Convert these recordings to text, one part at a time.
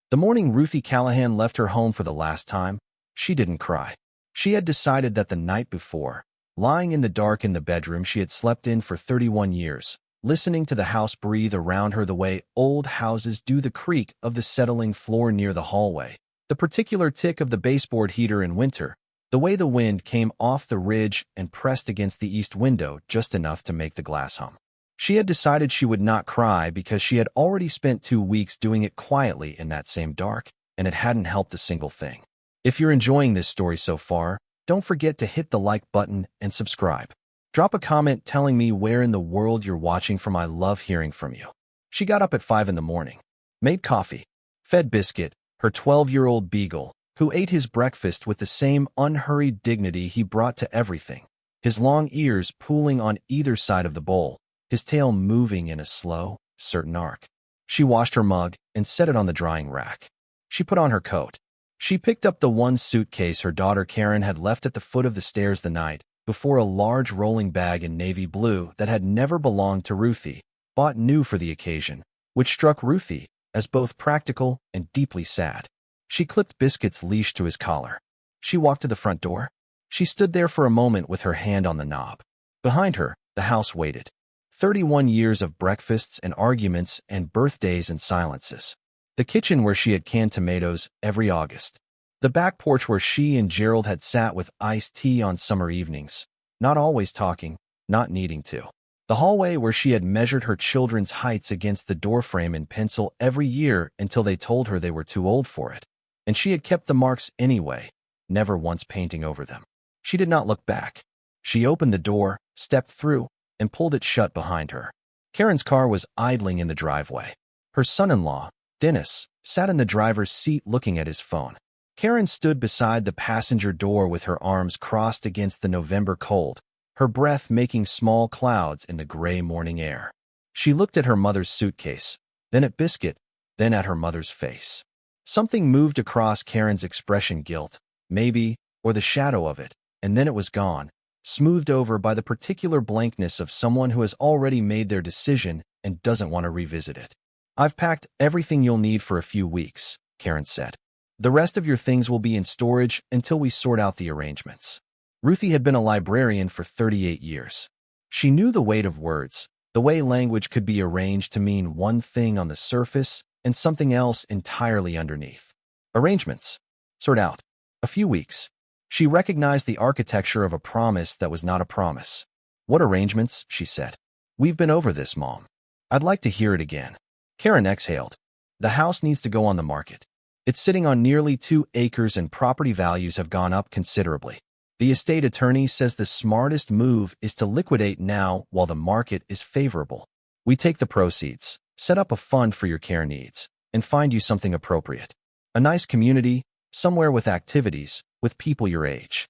The morning Ruthie Callahan left her home for the last time, she didn't cry. She had decided that the night before, lying in the dark in the bedroom she had slept in for 31 years, listening to the house breathe around her the way old houses do, the creak of the settling floor near the hallway, the particular tick of the baseboard heater in winter, the way the wind came off the ridge and pressed against the east window just enough to make the glass hum. She had decided she would not cry because she had already spent 2 weeks doing it quietly in that same dark, and it hadn't helped a single thing. If you're enjoying this story so far, don't forget to hit the like button and subscribe. Drop a comment telling me where in the world you're watching from. I love hearing from you. She got up at 5 in the morning, made coffee, fed Biscuit, her 12-year-old Beagle, who ate his breakfast with the same unhurried dignity he brought to everything, his long ears pooling on either side of the bowl, his tail moving in a slow, certain arc. She washed her mug and set it on the drying rack. She put on her coat. She picked up the one suitcase her daughter Karen had left at the foot of the stairs the night before, a large rolling bag in navy blue that had never belonged to Ruthie, bought new for the occasion, which struck Ruthie as both practical and deeply sad. She clipped Biscuit's leash to his collar. She walked to the front door. She stood there for a moment with her hand on the knob. Behind her, the house waited. 31 years of breakfasts and arguments and birthdays and silences. The kitchen where she had canned tomatoes every August. The back porch where she and Gerald had sat with iced tea on summer evenings, not always talking, not needing to. The hallway where she had measured her children's heights against the doorframe in pencil every year until they told her they were too old for it. And she had kept the marks anyway, never once painting over them. She did not look back. She opened the door, stepped through, and pulled it shut behind her. Karen's car was idling in the driveway. Her son-in-law, Dennis, sat in the driver's seat looking at his phone. Karen stood beside the passenger door with her arms crossed against the November cold, her breath making small clouds in the gray morning air. She looked at her mother's suitcase, then at Biscuit, then at her mother's face. Something moved across Karen's expression, guilt, maybe, or the shadow of it, and then it was gone, smoothed over by the particular blankness of someone who has already made their decision and doesn't want to revisit it. "I've packed everything you'll need for a few weeks," Karen said. "The rest of your things will be in storage until we sort out the arrangements." Ruthie had been a librarian for 38 years. She knew the weight of words, the way language could be arranged to mean one thing on the surface and something else entirely underneath. Arrangements. Sort out. A few weeks. She recognized the architecture of a promise that was not a promise. "What arrangements?" she said. "We've been over this, Mom. I'd like to hear it again." Karen exhaled. "The house needs to go on the market. It's sitting on nearly 2 acres and property values have gone up considerably. The estate attorney says the smartest move is to liquidate now while the market is favorable. We take the proceeds, set up a fund for your care needs, and find you something appropriate. A nice community, somewhere with activities, with people your age."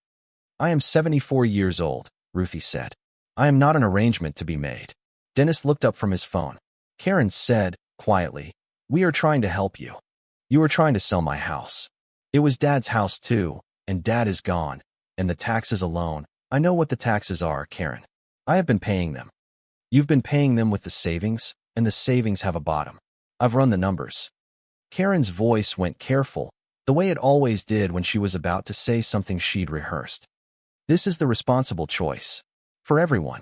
"I am 74 years old," Ruthie said. "I am not an arrangement to be made." Dennis looked up from his phone. Karen said, quietly, "We are trying to help you. You are trying to sell my house. It was Dad's house too, and Dad is gone, and the taxes alone. I know what the taxes are, Karen. I have been paying them. You've been paying them with the savings, and the savings have a bottom. I've run the numbers." Karen's voice went careful, the way it always did when she was about to say something she'd rehearsed. "This is the responsible choice. For everyone."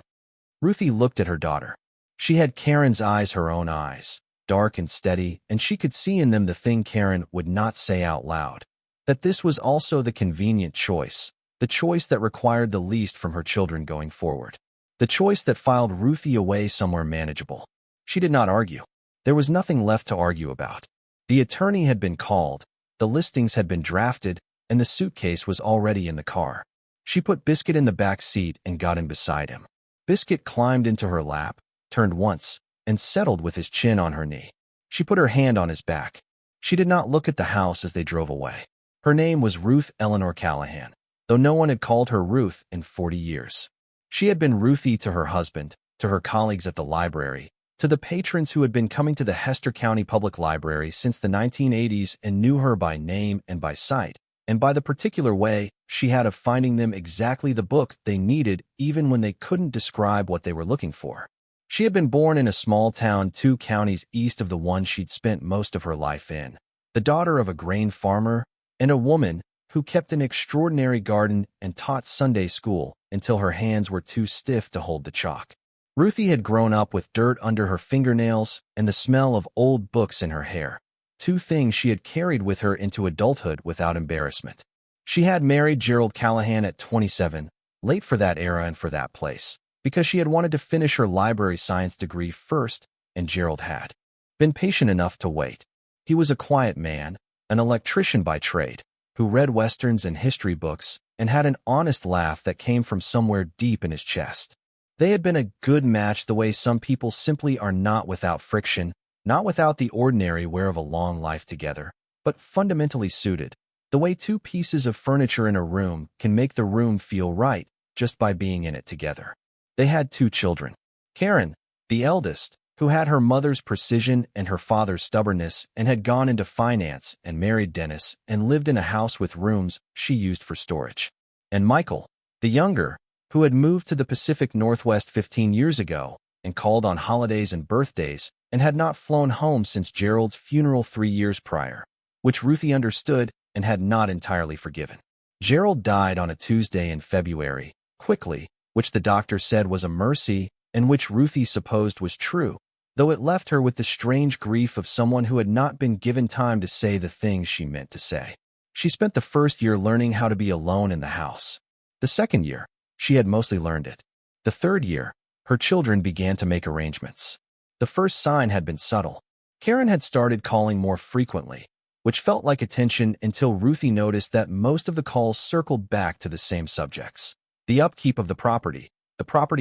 Ruthie looked at her daughter. She had Karen's eyes, her own eyes, dark and steady, and she could see in them the thing Karen would not say out loud, that this was also the convenient choice, the choice that required the least from her children going forward, the choice that filed Ruthie away somewhere manageable. She did not argue. There was nothing left to argue about. The attorney had been called, the listings had been drafted, and the suitcase was already in the car. She put Biscuit in the back seat and got in beside him. Biscuit climbed into her lap, turned once, and settled with his chin on her knee. She put her hand on his back. She did not look at the house as they drove away. Her name was Ruth Eleanor Callahan, though no one had called her Ruth in 40 years. She had been Ruthie to her husband, to her colleagues at the library, to the patrons who had been coming to the Hester County Public Library since the 1980s and knew her by name and by sight, and by the particular way she had of finding them exactly the book they needed even when they couldn't describe what they were looking for. She had been born in a small town 2 counties east of the one she'd spent most of her life in. the daughter of a grain farmer, and a woman who kept an extraordinary garden and taught Sunday school until her hands were too stiff to hold the chalk. Ruthie had grown up with dirt under her fingernails and the smell of old books in her hair, two things she had carried with her into adulthood without embarrassment. She had married Gerald Callahan at 27, late for that era and for that place, because she had wanted to finish her library science degree first, and Gerald had been patient enough to wait. He was a quiet man, an electrician by trade, who read westerns and history books and had an honest laugh that came from somewhere deep in his chest. They had been a good match the way some people simply are not without friction, not without the ordinary wear of a long life together, but fundamentally suited, the way two pieces of furniture in a room can make the room feel right just by being in it together. They had two children. Karen, the eldest, who had her mother's precision and her father's stubbornness and had gone into finance and married Dennis and lived in a house with rooms she used for storage. And Michael, the younger, who had moved to the Pacific Northwest 15 years ago and called on holidays and birthdays and had not flown home since Gerald's funeral 3 years prior, which Ruthie understood and had not entirely forgiven. Gerald died on a Tuesday in February, quickly, which the doctor said was a mercy and which Ruthie supposed was true, though it left her with the strange grief of someone who had not been given time to say the things she meant to say. She spent the first year learning how to be alone in the house. The second year, she had mostly learned it. The third year, her children began to make arrangements. The first sign had been subtle. Karen had started calling more frequently, which felt like attention until Ruthie noticed that most of the calls circled back to the same subjects. The upkeep of the property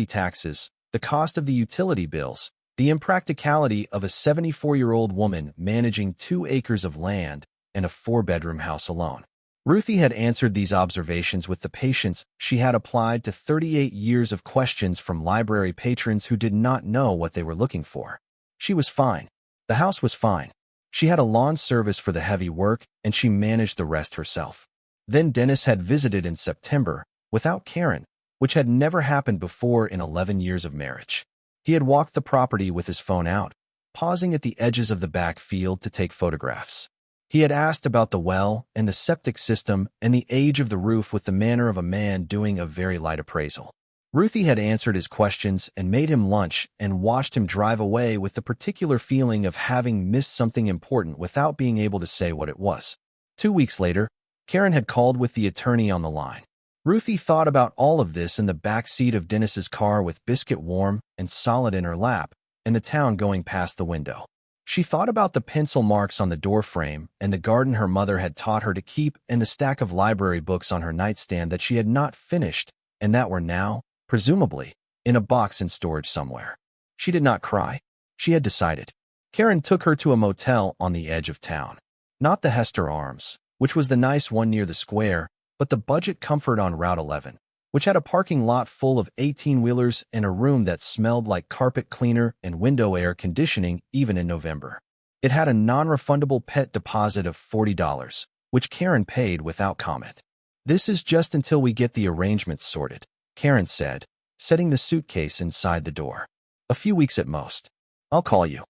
taxes, the cost of the utility bills, the impracticality of a 74-year-old woman managing 2 acres of land and a 4-bedroom house alone. Ruthie had answered these observations with the patience she had applied to 38 years of questions from library patrons who did not know what they were looking for. She was fine. The house was fine. She had a lawn service for the heavy work, and she managed the rest herself. Then Dennis had visited in September, without Karen, which had never happened before in 11 years of marriage. He had walked the property with his phone out, pausing at the edges of the back field to take photographs. He had asked about the well and the septic system and the age of the roof with the manner of a man doing a very light appraisal. Ruthie had answered his questions and made him lunch and watched him drive away with the particular feeling of having missed something important without being able to say what it was. 2 weeks later, Karen had called with the attorney on the line. Ruthie thought about all of this in the back seat of Dennis's car with Biscuit warm and solid in her lap and the town going past the window. She thought about the pencil marks on the doorframe and the garden her mother had taught her to keep and the stack of library books on her nightstand that she had not finished and that were now, presumably, in a box in storage somewhere. She did not cry. She had decided. Karen took her to a motel on the edge of town. Not the Hester Arms, which was the nice one near the square, but the budget comfort on Route 11, which had a parking lot full of 18-wheelers and a room that smelled like carpet cleaner and window air conditioning even in November. It had a non-refundable pet deposit of $40, which Karen paid without comment. "This is just until we get the arrangements sorted," Karen said, setting the suitcase inside the door. "A few weeks at most. I'll call you."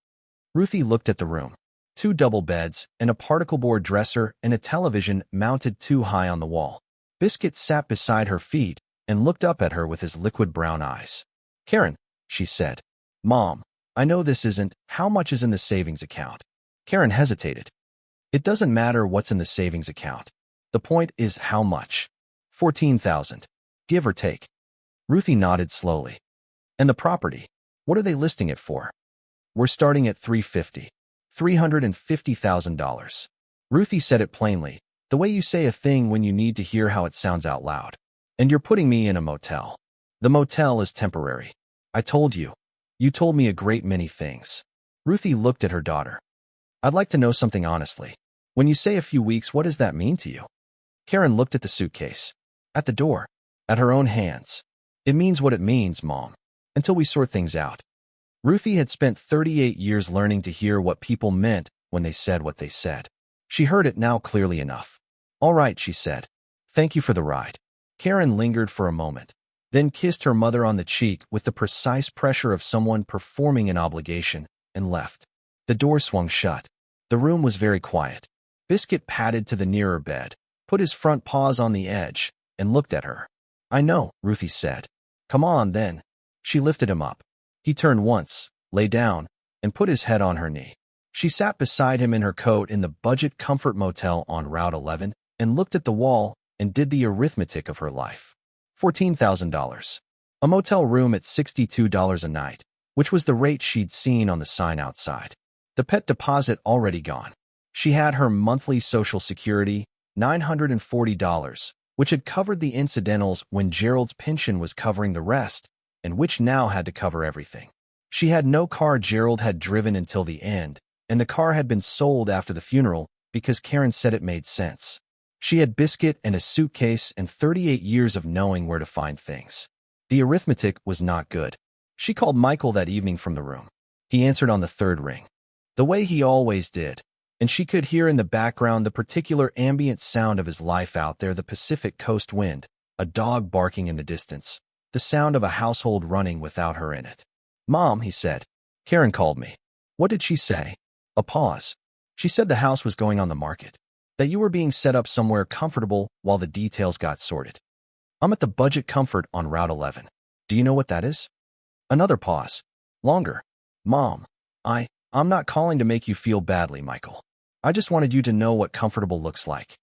Ruthie looked at the room. 2 double beds and a particle board dresser and a television mounted too high on the wall. Biscuit sat beside her feet and looked up at her with his liquid brown eyes. "Karen," she said. "Mom, I know this isn't, how much is in the savings account?" Karen hesitated. "It doesn't matter what's in the savings account. The point is how much. 14,000, give or take." Ruthie nodded slowly. "And the property, what are they listing it for?" "We're starting at $350,000. Ruthie said it plainly, the way you say a thing when you need to hear how it sounds out loud. "And you're putting me in a motel. The motel is temporary. I told you. You told me a great many things." Ruthie looked at her daughter. "I'd like to know something honestly. When you say a few weeks, what does that mean to you?" Karen looked at the suitcase. At the door. At her own hands. "It means what it means, Mom. Until we sort things out." Ruthie had spent 38 years learning to hear what people meant when they said what they said. She heard it now clearly enough. "All right," she said. "Thank you for the ride." Karen lingered for a moment, then kissed her mother on the cheek with the precise pressure of someone performing an obligation, and left. The door swung shut. The room was very quiet. Biscuit padded to the nearer bed, put his front paws on the edge, and looked at her. "I know," Ruthie said. "Come on, then." She lifted him up. He turned once, lay down, and put his head on her knee. She sat beside him in her coat in the budget comfort motel on Route 11 and looked at the wall and did the arithmetic of her life. $14,000. A motel room at $62 a night, which was the rate she'd seen on the sign outside. The pet deposit already gone. She had her monthly Social Security, $940, which had covered the incidentals when Gerald's pension was covering the rest, and which now had to cover everything. She had no car Gerald had driven until the end, and the car had been sold after the funeral because Karen said it made sense. She had Biscuit and a suitcase and 38 years of knowing where to find things. The arithmetic was not good. She called Michael that evening from the room. He answered on the third ring, the way he always did, and she could hear in the background the particular ambient sound of his life out there, the Pacific Coast wind, a dog barking in the distance, the sound of a household running without her in it. "Mom," he said. "Karen called me." "What did she say?" A pause. "She said the house was going on the market, that you were being set up somewhere comfortable while the details got sorted." "I'm at the Budget Comfort on Route 11. Do you know what that is?" Another pause. Longer. "Mom, I'm not calling to make you feel badly, Michael. I just wanted you to know what comfortable looks like."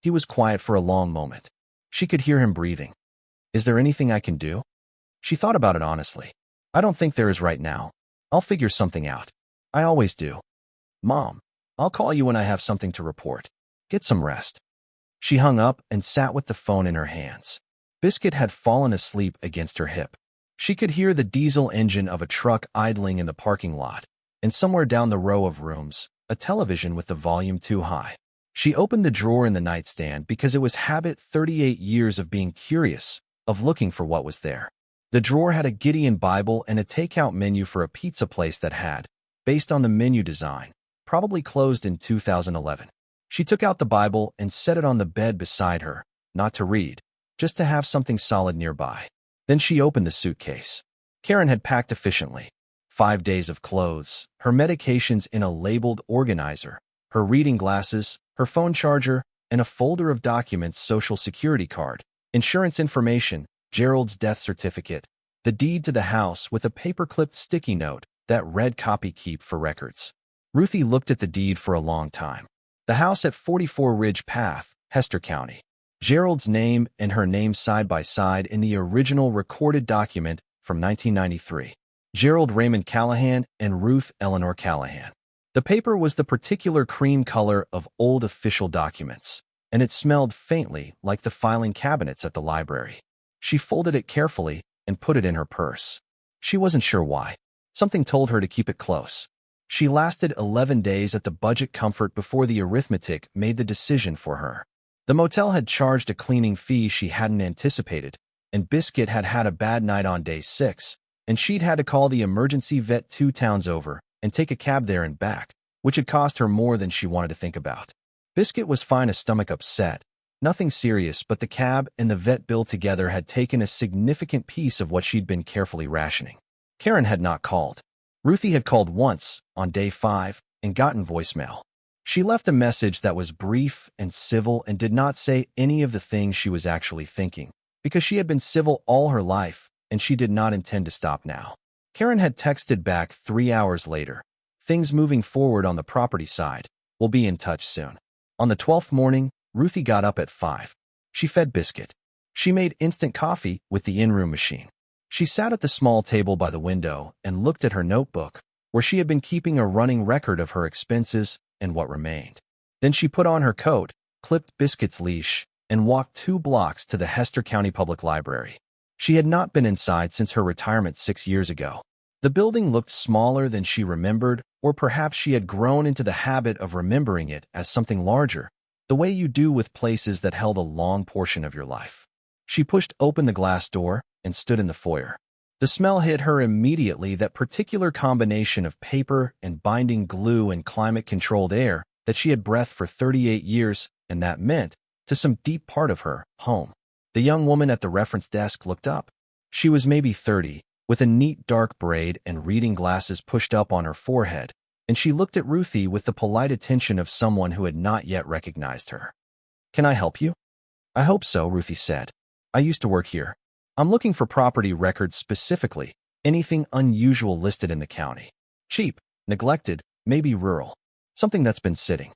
He was quiet for a long moment. She could hear him breathing. "Is there anything I can do?" She thought about it honestly. "I don't think there is right now. I'll figure something out. I always do." "Mom, I'll call you when I have something to report. Get some rest." She hung up and sat with the phone in her hands. Biscuit had fallen asleep against her hip. She could hear the diesel engine of a truck idling in the parking lot, and somewhere down the row of rooms, a television with the volume too high. She opened the drawer in the nightstand because it was habit, 38 years of being curious, of looking for what was there. The drawer had a Gideon Bible and a takeout menu for a pizza place that had, based on the menu design, probably closed in 2011. She took out the Bible and set it on the bed beside her, not to read, just to have something solid nearby. Then she opened the suitcase. Karen had packed efficiently. 5 days of clothes, her medications in a labeled organizer, her reading glasses, her phone charger, and a folder of documents, Social Security card, insurance information, Gerald's death certificate, the deed to the house with a paper-clipped sticky note that read "Copy keep for records." Ruthie looked at the deed for a long time. The house at 44 Ridge Path, Hester County. Gerald's name and her name side by side in the original recorded document from 1993. Gerald Raymond Callahan and Ruth Eleanor Callahan. The paper was the particular cream color of old official documents, and it smelled faintly like the filing cabinets at the library. She folded it carefully and put it in her purse. She wasn't sure why. Something told her to keep it close. She lasted 11 days at the Budget Comfort before the arithmetic made the decision for her. The motel had charged a cleaning fee she hadn't anticipated, and Biscuit had had a bad night on day 6, and she'd had to call the emergency vet 2 towns over and take a cab there and back, which had cost her more than she wanted to think about. Biscuit was fine, a stomach upset. Nothing serious, but the cab and the vet bill together had taken a significant piece of what she'd been carefully rationing. Karen had not called. Ruthie had called once, on day 5, and gotten voicemail. She left a message that was brief and civil and did not say any of the things she was actually thinking, because she had been civil all her life, and she did not intend to stop now. Karen had texted back 3 hours later. "Things moving forward on the property side. We'll be in touch soon." On the 12th morning, Ruthie got up at 5. She fed Biscuit. She made instant coffee with the in-room machine. She sat at the small table by the window and looked at her notebook, where she had been keeping a running record of her expenses and what remained. Then she put on her coat, clipped Biscuit's leash, and walked 2 blocks to the Hester County Public Library. She had not been inside since her retirement 6 years ago. The building looked smaller than she remembered, or perhaps she had grown into the habit of remembering it as something larger, the way you do with places that held a long portion of your life. She pushed open the glass door and stood in the foyer. The smell hit her immediately, that particular combination of paper and binding glue and climate-controlled air that she had breathed for 38 years, and that meant, to some deep part of her, home. The young woman at the reference desk looked up. She was maybe 30, with a neat dark braid and reading glasses pushed up on her forehead, and she looked at Ruthie with the polite attention of someone who had not yet recognized her. "Can I help you?" "I hope so," Ruthie said. "I used to work here. I'm looking for property records specifically, anything unusual listed in the county. Cheap, neglected, maybe rural. Something that's been sitting."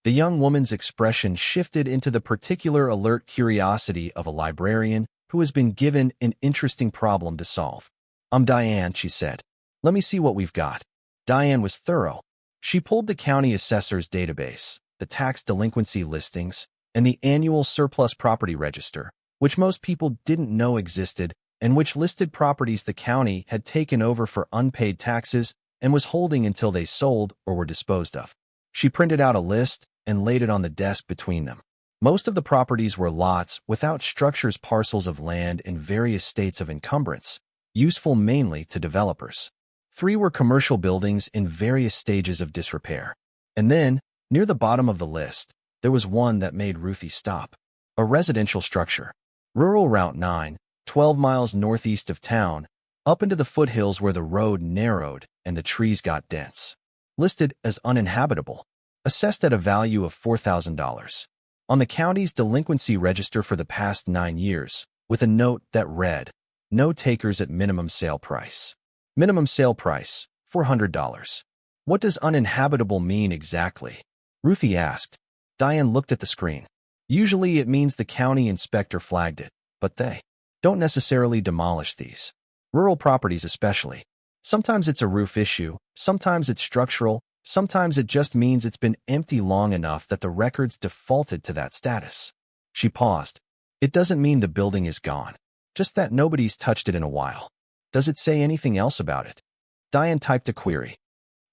The young woman's expression shifted into the particular alert curiosity of a librarian who has been given an interesting problem to solve. "I'm Diane," she said. "Let me see what we've got." Diane was thorough. She pulled the county assessor's database, the tax delinquency listings, and the annual surplus property register, which most people didn't know existed and which listed properties the county had taken over for unpaid taxes and was holding until they sold or were disposed of. She printed out a list and laid it on the desk between them. Most of the properties were lots without structures, parcels of land in various states of encumbrance, useful mainly to developers. 3 were commercial buildings in various stages of disrepair. And then, near the bottom of the list, there was one that made Ruthie stop. A residential structure. Rural Route 9, 12 miles northeast of town, up into the foothills where the road narrowed and the trees got dense. Listed as uninhabitable. Assessed at a value of $4,000. On the county's delinquency register for the past 9 years, with a note that read, "No takers at minimum sale price." Minimum sale price, $400. "What does uninhabitable mean exactly?" Ruthie asked. Diane looked at the screen. "Usually it means the county inspector flagged it, but they don't necessarily demolish these. Rural properties especially. Sometimes it's a roof issue, sometimes it's structural, sometimes it just means it's been empty long enough that the records defaulted to that status." She paused. "It doesn't mean the building is gone, just that nobody's touched it in a while. Does it say anything else about it?" Diane typed a query.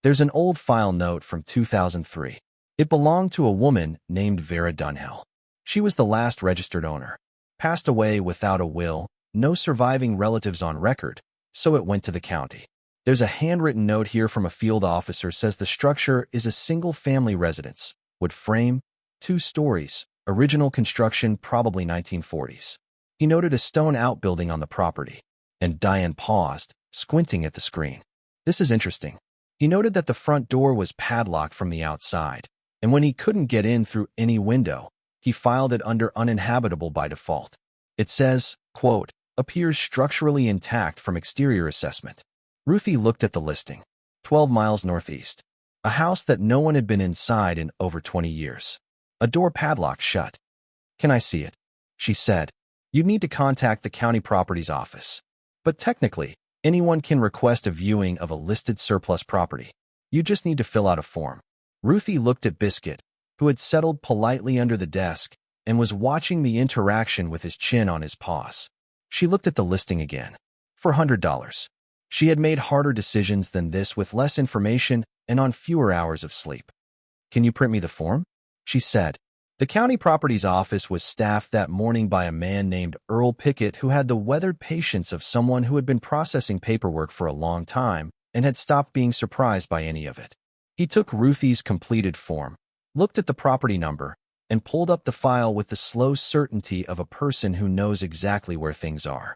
"There's an old file note from 2003. It belonged to a woman named Vera Dunhill. She was the last registered owner. Passed away without a will, no surviving relatives on record, so it went to the county. There's a handwritten note here from a field officer says the structure is a single-family residence, wood frame, 2 stories, original construction probably 1940s. He noted a stone outbuilding on the property." And Diane paused, squinting at the screen. "This is interesting. He noted that the front door was padlocked from the outside, and when he couldn't get in through any window, he filed it under uninhabitable by default. It says, quote, appears structurally intact from exterior assessment." Ruthie looked at the listing. 12 miles northeast. A house that no one had been inside in over 20 years. A door padlocked shut. "Can I see it?" she said. "You'd need to contact the county properties office. But technically, anyone can request a viewing of a listed surplus property. You just need to fill out a form." Ruthie looked at Biscuit, who had settled politely under the desk and was watching the interaction with his chin on his paws. She looked at the listing again. $400. She had made harder decisions than this with less information and on fewer hours of sleep. "Can you print me the form?" she said. The county properties office was staffed that morning by a man named Earl Pickett who had the weathered patience of someone who had been processing paperwork for a long time and had stopped being surprised by any of it. He took Ruthie's completed form, looked at the property number, and pulled up the file with the slow certainty of a person who knows exactly where things are.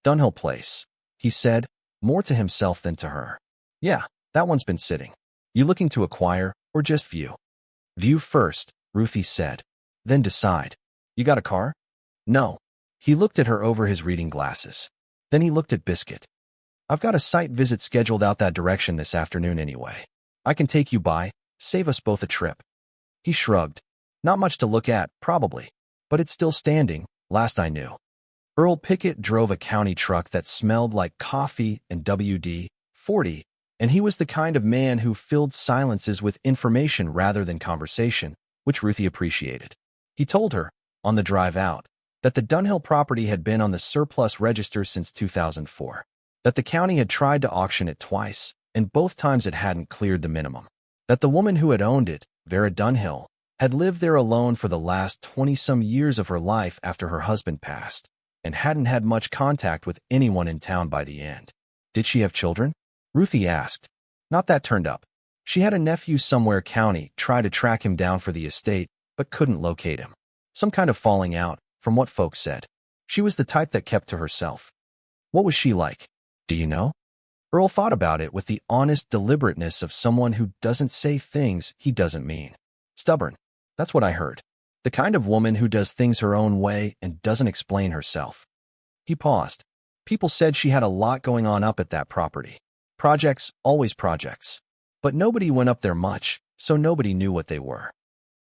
"Dunhill Place," he said, more to himself than to her. "Yeah, that one's been sitting. You looking to acquire or just view?" "View first," Ruthie said. "Then decide. You got a car?" "No." He looked at her over his reading glasses. Then he looked at Biscuit. "I've got a site visit scheduled out that direction this afternoon anyway. I can take you by, save us both a trip." He shrugged. "Not much to look at, probably. But it's still standing, last I knew." Earl Pickett drove a county truck that smelled like coffee and WD-40, and he was the kind of man who filled silences with information rather than conversation, which Ruthie appreciated. He told her, on the drive out, that the Dunhill property had been on the surplus register since 2004, that the county had tried to auction it twice, and both times it hadn't cleared the minimum, that the woman who had owned it, Vera Dunhill, had lived there alone for the last 20-some years of her life after her husband passed, and hadn't had much contact with anyone in town by the end. "Did she have children?" Ruthie asked. "Not that turned up. She had a nephew somewhere county try to track him down for the estate, but couldn't locate him. Some kind of falling out, from what folks said. She was the type that kept to herself." "What was she like? Do you know?" Earl thought about it with the honest deliberateness of someone who doesn't say things he doesn't mean. Stubborn. That's what I heard. The kind of woman who does things her own way and doesn't explain herself. He paused. People said she had a lot going on up at that property. Projects, always projects. But nobody went up there much, so nobody knew what they were.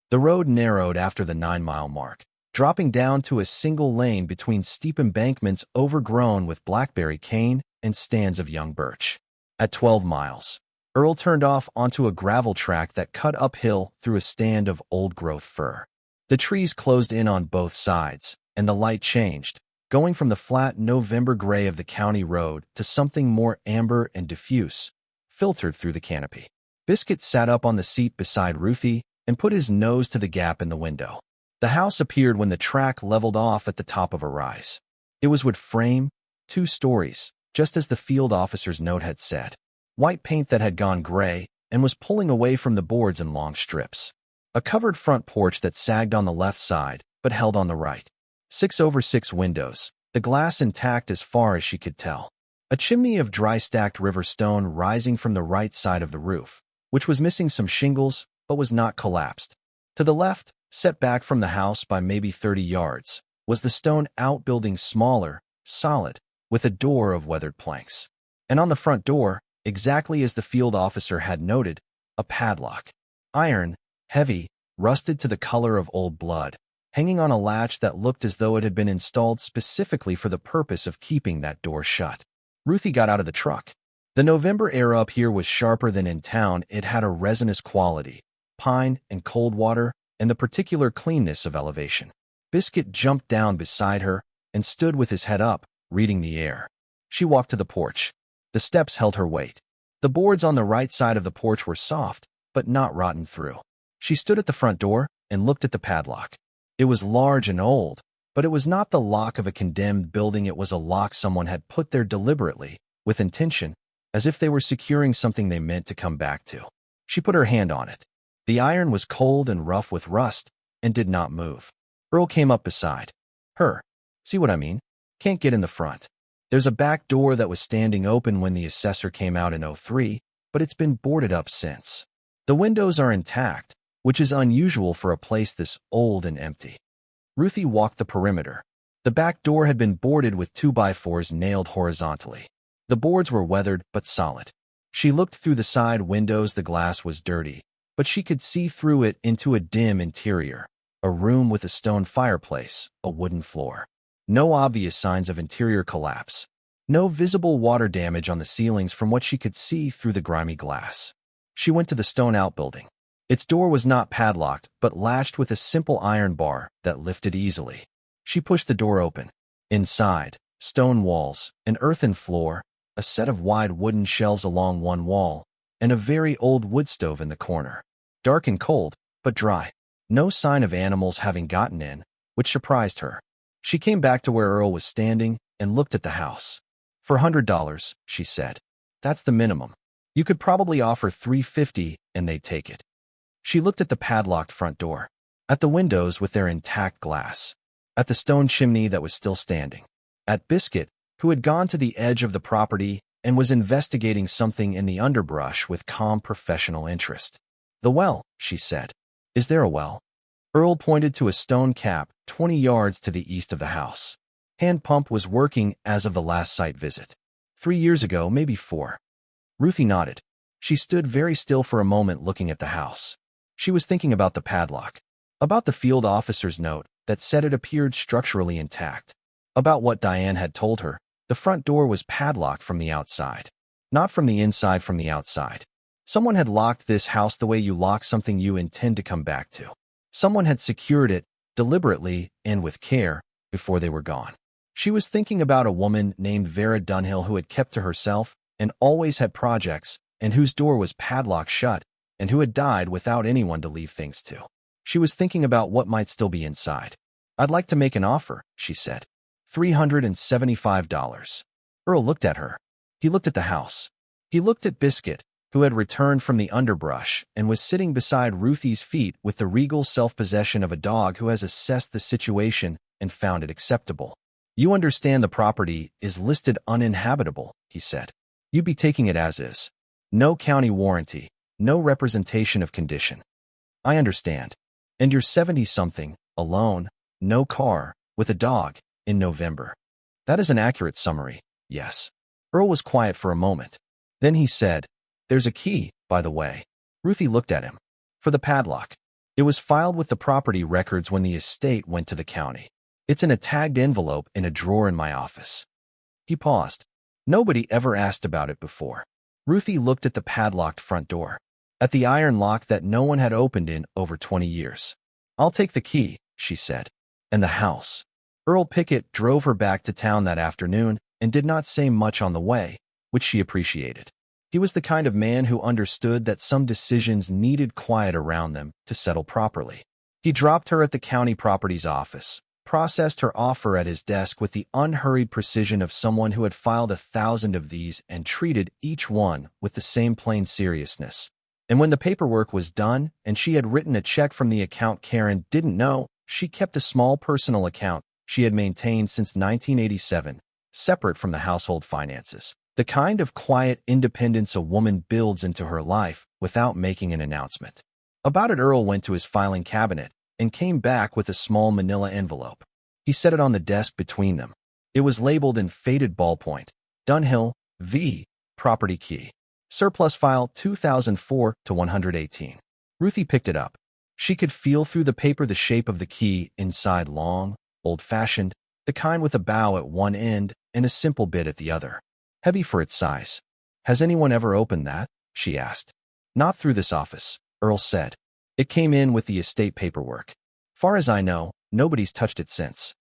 The road narrowed after the 9-mile mark, dropping down to a single lane between steep embankments overgrown with blackberry cane and stands of young birch. At 12 miles, Earl turned off onto a gravel track that cut uphill through a stand of old-growth fir. The trees closed in on both sides, and the light changed, going from the flat November gray of the county road to something more amber and diffuse, filtered through the canopy. Biscuit sat up on the seat beside Ruthie and put his nose to the gap in the window. The house appeared when the track leveled off at the top of a rise. It was wood frame, 2 stories, just as the field officer's note had said. White paint that had gone gray and was pulling away from the boards in long strips. A covered front porch that sagged on the left side, but held on the right. 6/6 windows, the glass intact as far as she could tell. A chimney of dry stacked river stone rising from the right side of the roof, which was missing some shingles but was not collapsed. To the left, set back from the house by maybe 30 yards, was the stone outbuilding, smaller, solid, with a door of weathered planks. And on the front door, exactly as the field officer had noted, a padlock. Iron, heavy, rusted to the color of old blood, hanging on a latch that looked as though it had been installed specifically for the purpose of keeping that door shut. Ruthie got out of the truck. The November air up here was sharper than in town. It had a resinous quality, pine and cold water, and the particular cleanness of elevation. Biscuit jumped down beside her and stood with his head up, reading the air. She walked to the porch. The steps held her weight. The boards on the right side of the porch were soft, but not rotten through. She stood at the front door and looked at the padlock. It was large and old, but it was not the lock of a condemned building. It was a lock someone had put there deliberately, with intention, as if they were securing something they meant to come back to. She put her hand on it. The iron was cold and rough with rust, and did not move. Earl came up beside her. See what I mean? Can't get in the front. There's a back door that was standing open when the assessor came out in '03, but it's been boarded up since. The windows are intact, which is unusual for a place this old and empty. Ruthie walked the perimeter. The back door had been boarded with 2x4s nailed horizontally. The boards were weathered but solid. She looked through the side windows. The glass was dirty, but she could see through it into a dim interior, a room with a stone fireplace, a wooden floor. No obvious signs of interior collapse. No visible water damage on the ceilings from what she could see through the grimy glass. She went to the stone outbuilding. Its door was not padlocked, but latched with a simple iron bar that lifted easily. She pushed the door open. Inside, stone walls, an earthen floor, a set of wide wooden shelves along one wall, and a very old wood stove in the corner. Dark and cold, but dry. No sign of animals having gotten in, which surprised her. She came back to where Earl was standing and looked at the house. For $100, she said. That's the minimum. You could probably offer $350 and they'd take it. She looked at the padlocked front door, at the windows with their intact glass, at the stone chimney that was still standing, at Biscuit, who had gone to the edge of the property and was investigating something in the underbrush with calm professional interest. The well, she said. Is there a well? Earl pointed to a stone cap 20 yards to the east of the house. Hand pump was working as of the last site visit. 3 years ago, maybe 4. Ruthie nodded. She stood very still for a moment looking at the house. She was thinking about the padlock, about the field officer's note that said it appeared structurally intact, about what Diane had told her. The front door was padlocked from the outside, not from the inside, from the outside. Someone had locked this house the way you lock something you intend to come back to. Someone had secured it, deliberately and with care, before they were gone. She was thinking about a woman named Vera Dunhill who had kept to herself and always had projects, and whose door was padlocked shut, and who had died without anyone to leave things to. She was thinking about what might still be inside. I'd like to make an offer, she said. $375. Earl looked at her. He looked at the house. He looked at Biscuit, who had returned from the underbrush and was sitting beside Ruthie's feet with the regal self-possession of a dog who has assessed the situation and found it acceptable. You understand the property is listed uninhabitable, he said. You'd be taking it as is. No county warranty, no representation of condition. I understand. And you're 70-something, alone, no car, with a dog, in November. That is an accurate summary, yes. Earl was quiet for a moment. Then he said, "There's a key, by the way." Ruthie looked at him. "For the padlock. It was filed with the property records when the estate went to the county. It's in a tagged envelope in a drawer in my office." He paused. Nobody ever asked about it before. Ruthie looked at the padlocked front door, at the iron lock that no one had opened in over 20 years. "I'll take the key," she said. "And the house." Earl Pickett drove her back to town that afternoon and did not say much on the way, which she appreciated. He was the kind of man who understood that some decisions needed quiet around them to settle properly. He dropped her at the county properties office, processed her offer at his desk with the unhurried precision of someone who had filed 1,000 of these and treated each one with the same plain seriousness. And when the paperwork was done and she had written a check from the account Karen didn't know, she kept a small personal account she had maintained since 1987, separate from the household finances. The kind of quiet independence a woman builds into her life without making an announcement. About it, Earl went to his filing cabinet and came back with a small manila envelope. He set it on the desk between them. It was labeled in faded ballpoint, Dunhill, V. Property Key. Surplus File 2004-118. Ruthie picked it up. She could feel through the paper the shape of the key inside, long, old-fashioned, the kind with a bow at one end and a simple bit at the other. Heavy for its size. "Has anyone ever opened that?" she asked. "Not through this office," Earl said. "It came in with the estate paperwork. Far as I know, nobody's touched it since."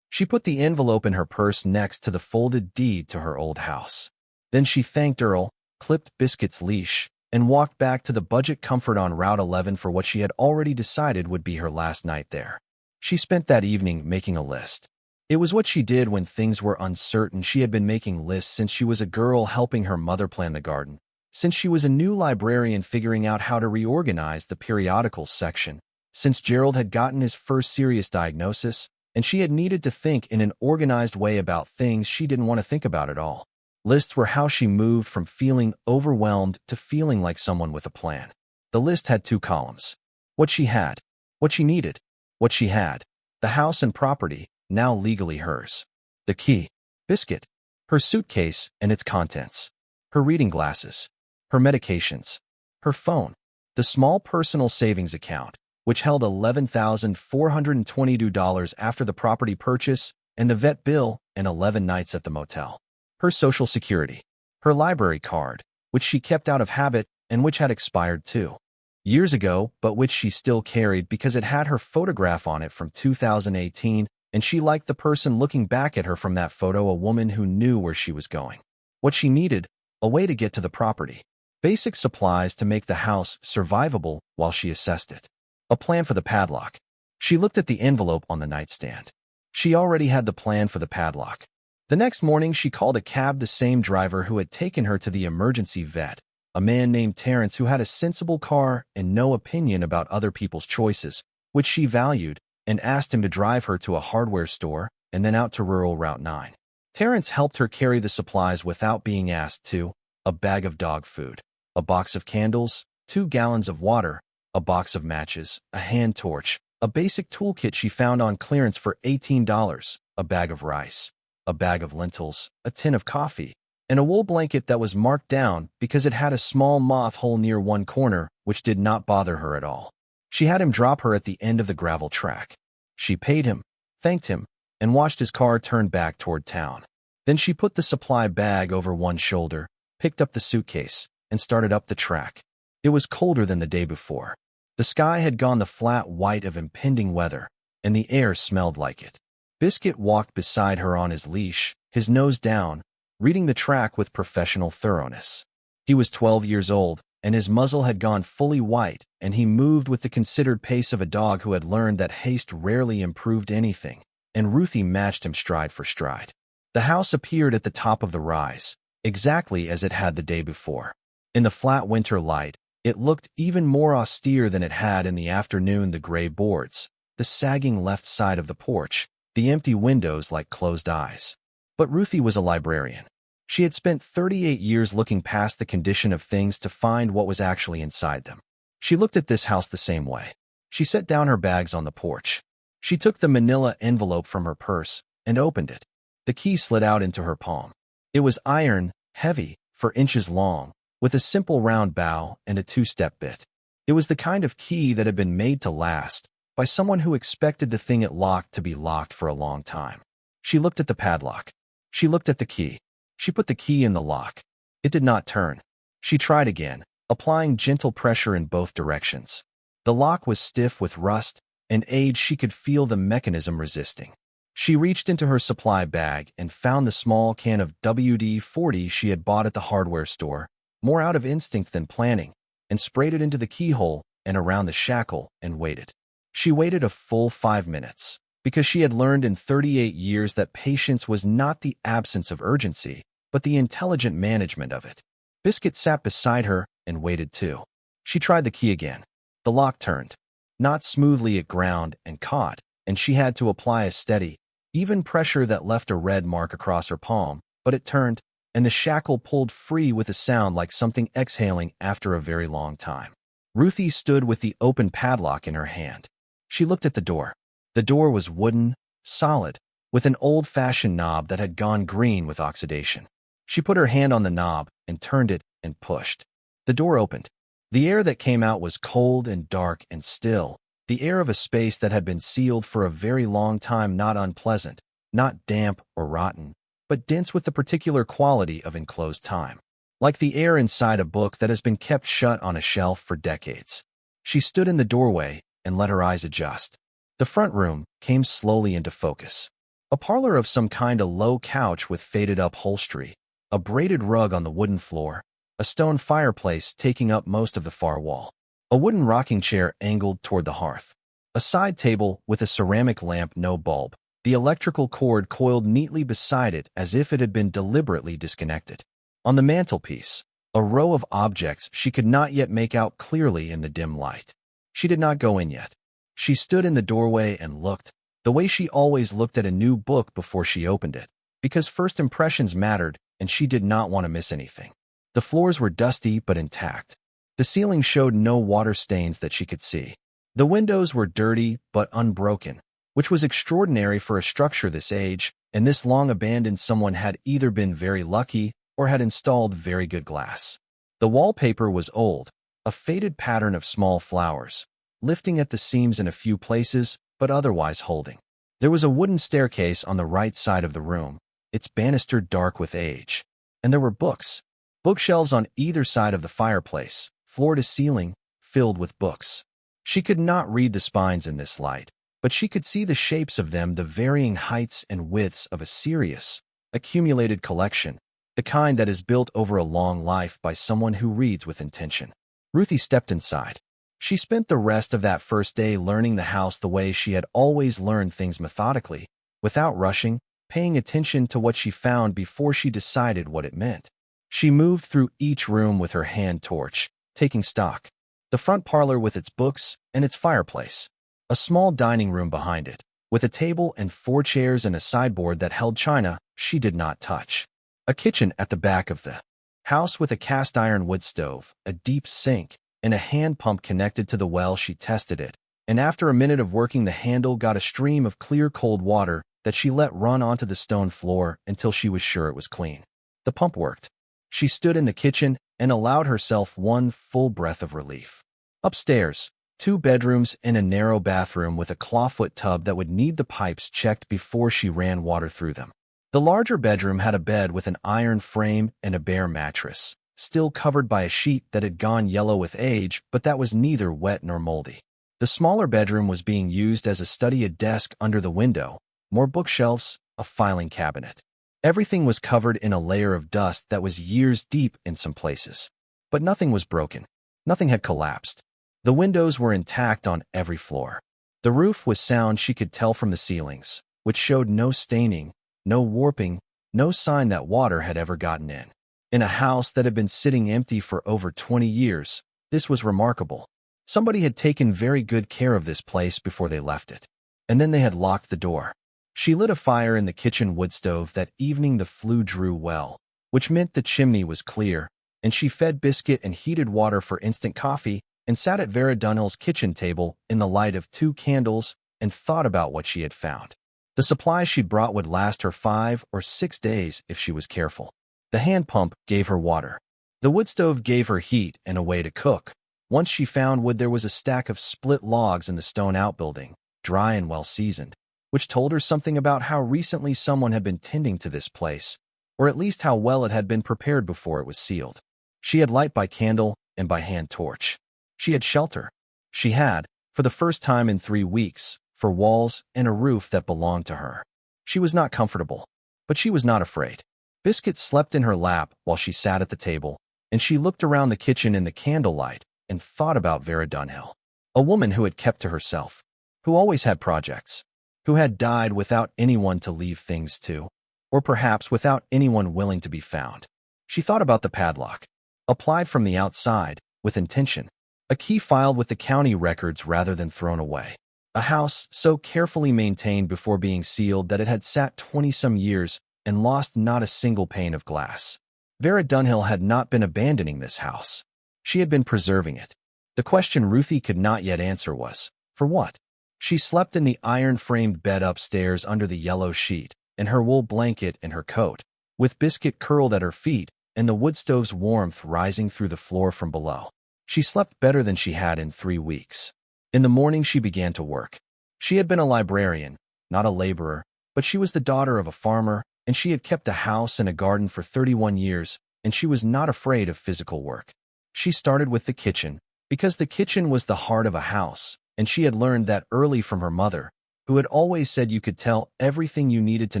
She put the envelope in her purse next to the folded deed to her old house. Then she thanked Earl, clipped Biscuit's leash, and walked back to the Budget Comfort on Route 11 for what she had already decided would be her last night there. She spent that evening making a list. It was what she did when things were uncertain. She had been making lists since she was a girl helping her mother plan the garden, since she was a new librarian figuring out how to reorganize the periodicals section, since Gerald had gotten his first serious diagnosis, and she had needed to think in an organized way about things she didn't want to think about at all. Lists were how she moved from feeling overwhelmed to feeling like someone with a plan. The list had 2 columns. What she had, what she needed, what she had, the house and property, now legally hers. The key, Biscuit, her suitcase and its contents, her reading glasses, her medications, her phone, the small personal savings account, which held $11,422 after the property purchase, and the vet bill and 11 nights at the motel. Her Social Security, her library card, which she kept out of habit and which had expired 2 years ago, but which she still carried because it had her photograph on it from 2018, and she liked the person looking back at her from that photo, a woman who knew where she was going. What she needed, a way to get to the property. Basic supplies to make the house survivable while she assessed it. A plan for the padlock. She looked at the envelope on the nightstand. She already had the plan for the padlock. The next morning, she called a cab, the same driver who had taken her to the emergency vet, a man named Terrence who had a sensible car and no opinion about other people's choices, which she valued, and asked him to drive her to a hardware store and then out to rural Route 9. Terrence helped her carry the supplies without being asked to: a bag of dog food, a box of candles, 2 gallons of water, a box of matches, a hand torch, a basic toolkit she found on clearance for $18, a bag of rice, a bag of lentils, a tin of coffee, and a wool blanket that was marked down because it had a small moth hole near one corner, which did not bother her at all. She had him drop her at the end of the gravel track. She paid him, thanked him, and watched his car turn back toward town. Then she put the supply bag over one shoulder, picked up the suitcase, and started up the track. It was colder than the day before. The sky had gone the flat white of impending weather, and the air smelled like it. Biscuit walked beside her on his leash, his nose down, reading the track with professional thoroughness. He was 12 years old, and his muzzle had gone fully white, and he moved with the considered pace of a dog who had learned that haste rarely improved anything, and Ruthie matched him stride for stride. The house appeared at the top of the rise, exactly as it had the day before. In the flat winter light, it looked even more austere than it had in the afternoon. The gray boards, the sagging left side of the porch, the empty windows like closed eyes. But Ruthie was a librarian. She had spent 38 years looking past the condition of things to find what was actually inside them. She looked at this house the same way. She set down her bags on the porch. She took the manila envelope from her purse and opened it. The key slid out into her palm. It was iron, heavy, for inches long, with a simple round bow and a two-step bit. It was the kind of key that had been made to last, by someone who expected the thing it locked to be locked for a long time. She looked at the padlock. She looked at the key. She put the key in the lock. It did not turn. She tried again, applying gentle pressure in both directions. The lock was stiff with rust and age. She could feel the mechanism resisting. She reached into her supply bag and found the small can of WD-40 she had bought at the hardware store, more out of instinct than planning, and sprayed it into the keyhole and around the shackle and waited. She waited a full 5 minutes, because she had learned in 38 years that patience was not the absence of urgency, but the intelligent management of it. Biscuit sat beside her and waited too. She tried the key again. The lock turned. Not smoothly, it ground and caught, and she had to apply a steady, even pressure that left a red mark across her palm, but it turned, and the shackle pulled free with a sound like something exhaling after a very long time. Ruthie stood with the open padlock in her hand. She looked at the door. The door was wooden, solid, with an old-fashioned knob that had gone green with oxidation. She put her hand on the knob and turned it and pushed. The door opened. The air that came out was cold and dark and still, the air of a space that had been sealed for a very long time, not unpleasant, not damp or rotten, but dense with the particular quality of enclosed time, like the air inside a book that has been kept shut on a shelf for decades. She stood in the doorway and let her eyes adjust. The front room came slowly into focus. A parlor of some kind, a low couch with faded upholstery, a braided rug on the wooden floor, a stone fireplace taking up most of the far wall, a wooden rocking chair angled toward the hearth, a side table with a ceramic lamp, no bulb, the electrical cord coiled neatly beside it as if it had been deliberately disconnected. On the mantelpiece, a row of objects she could not yet make out clearly in the dim light. She did not go in yet. She stood in the doorway and looked, the way she always looked at a new book before she opened it, because first impressions mattered and she did not want to miss anything. The floors were dusty but intact. The ceiling showed no water stains that she could see. The windows were dirty but unbroken, which was extraordinary for a structure this age, and this long abandoned. Someone had either been very lucky or had installed very good glass. The wallpaper was old, a faded pattern of small flowers, lifting at the seams in a few places, but otherwise holding. There was a wooden staircase on the right side of the room, its banister dark with age, and there were books. Bookshelves on either side of the fireplace, floor to ceiling, filled with books. She could not read the spines in this light, but she could see the shapes of them, the varying heights and widths of a serious, accumulated collection, the kind that is built over a long life by someone who reads with intention. Ruthie stepped inside. She spent the rest of that first day learning the house the way she had always learned things, methodically, without rushing, paying attention to what she found before she decided what it meant. She moved through each room with her hand torch, taking stock. The front parlor with its books and its fireplace. A small dining room behind it, with a table and 4 chairs and a sideboard that held china she did not touch. A kitchen at the back of the house with a cast-iron wood stove, a deep sink, and a hand pump connected to the well. She tested it, and after a minute of working the handle, got a stream of clear cold water that she let run onto the stone floor until she was sure it was clean. The pump worked. She stood in the kitchen and allowed herself one full breath of relief. Upstairs, 2 bedrooms and a narrow bathroom with a clawfoot tub that would need the pipes checked before she ran water through them. The larger bedroom had a bed with an iron frame and a bare mattress, still covered by a sheet that had gone yellow with age, but that was neither wet nor moldy. The smaller bedroom was being used as a study, a desk under the window, more bookshelves, a filing cabinet. Everything was covered in a layer of dust that was years deep in some places. But nothing was broken. Nothing had collapsed. The windows were intact on every floor. The roof was sound, she could tell from the ceilings, which showed no staining, no warping, no sign that water had ever gotten in. In a house that had been sitting empty for over 20 years, this was remarkable. Somebody had taken very good care of this place before they left it. And then they had locked the door. She lit a fire in the kitchen wood stove that evening. The flue drew well, which meant the chimney was clear, and she fed Biscuit and heated water for instant coffee and sat at Vera Dunhill's kitchen table in the light of 2 candles and thought about what she had found. The supplies she'd brought would last her 5 or 6 days if she was careful. The hand pump gave her water. The wood stove gave her heat and a way to cook. Once she found wood, there was a stack of split logs in the stone outbuilding, dry and well-seasoned, which told her something about how recently someone had been tending to this place, or at least how well it had been prepared before it was sealed. She had light by candle and by hand torch. She had shelter. She had, for the first time in 3 weeks, for walls and a roof that belonged to her. She was not comfortable, but she was not afraid. Biscuit slept in her lap while she sat at the table, and she looked around the kitchen in the candlelight and thought about Vera Dunhill, a woman who had kept to herself, who always had projects, who had died without anyone to leave things to, or perhaps without anyone willing to be found. She thought about the padlock, applied from the outside, with intention, a key filed with the county records rather than thrown away. A house so carefully maintained before being sealed that it had sat 20-some years and lost not a single pane of glass. Vera Dunhill had not been abandoning this house. She had been preserving it. The question Ruthie could not yet answer was, for what? She slept in the iron-framed bed upstairs under the yellow sheet, in her wool blanket and her coat, with Biscuit curled at her feet and the wood stove's warmth rising through the floor from below. She slept better than she had in 3 weeks. In the morning she began to work. She had been a librarian, not a laborer, but she was the daughter of a farmer, and she had kept a house and a garden for 31 years, and she was not afraid of physical work. She started with the kitchen, because the kitchen was the heart of a house, and she had learned that early from her mother, who had always said you could tell everything you needed to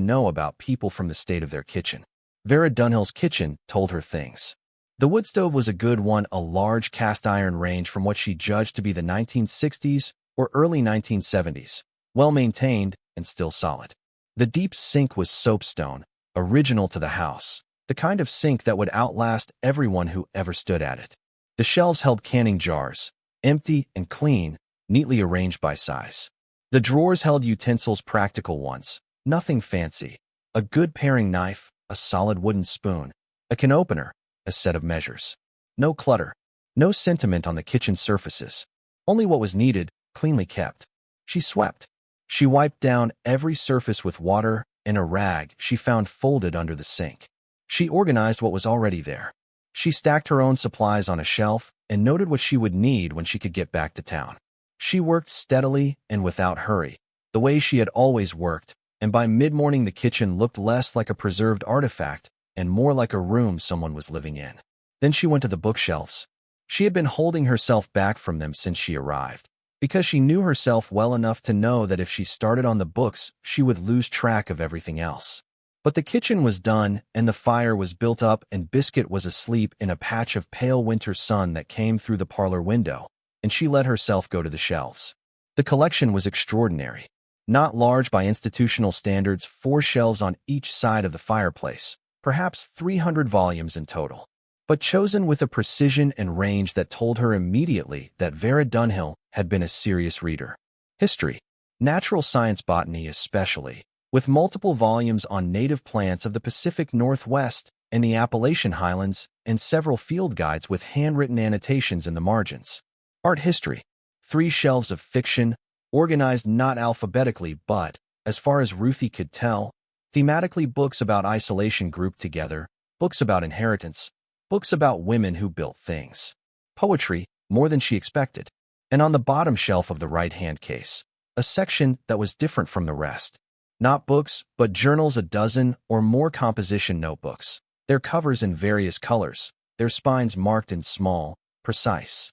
know about people from the state of their kitchen. Vera Dunhill's kitchen told her things. The wood stove was a good one, a large cast-iron range from what she judged to be the 1960s or early 1970s, well-maintained and still solid. The deep sink was soapstone, original to the house, the kind of sink that would outlast everyone who ever stood at it. The shelves held canning jars, empty and clean, neatly arranged by size. The drawers held utensils, practical ones, nothing fancy, a good paring knife, a solid wooden spoon, a can opener, a set of measures. No clutter, no sentiment on the kitchen surfaces, only what was needed, cleanly kept. She swept. She wiped down every surface with water and a rag she found folded under the sink. She organized what was already there. She stacked her own supplies on a shelf and noted what she would need when she could get back to town. She worked steadily and without hurry, the way she had always worked, and by mid-morning the kitchen looked less like a preserved artifact and more like a room someone was living in. Then she went to the bookshelves. She had been holding herself back from them since she arrived, because she knew herself well enough to know that if she started on the books, she would lose track of everything else. But the kitchen was done, and the fire was built up, and Biscuit was asleep in a patch of pale winter sun that came through the parlor window, and she let herself go to the shelves. The collection was extraordinary. Not large by institutional standards, 4 shelves on each side of the fireplace, perhaps 300 volumes in total, but chosen with a precision and range that told her immediately that Vera Dunhill had been a serious reader. History, natural science, botany especially, with multiple volumes on native plants of the Pacific Northwest and the Appalachian Highlands, and several field guides with handwritten annotations in the margins. Art history, 3 shelves of fiction, organized not alphabetically but, as far as Ruthie could tell, thematically, books about isolation grouped together, books about inheritance, books about women who built things. Poetry, more than she expected. And on the bottom shelf of the right-hand case, a section that was different from the rest. Not books, but journals, a dozen or more composition notebooks, their covers in various colors, their spines marked in small, precise.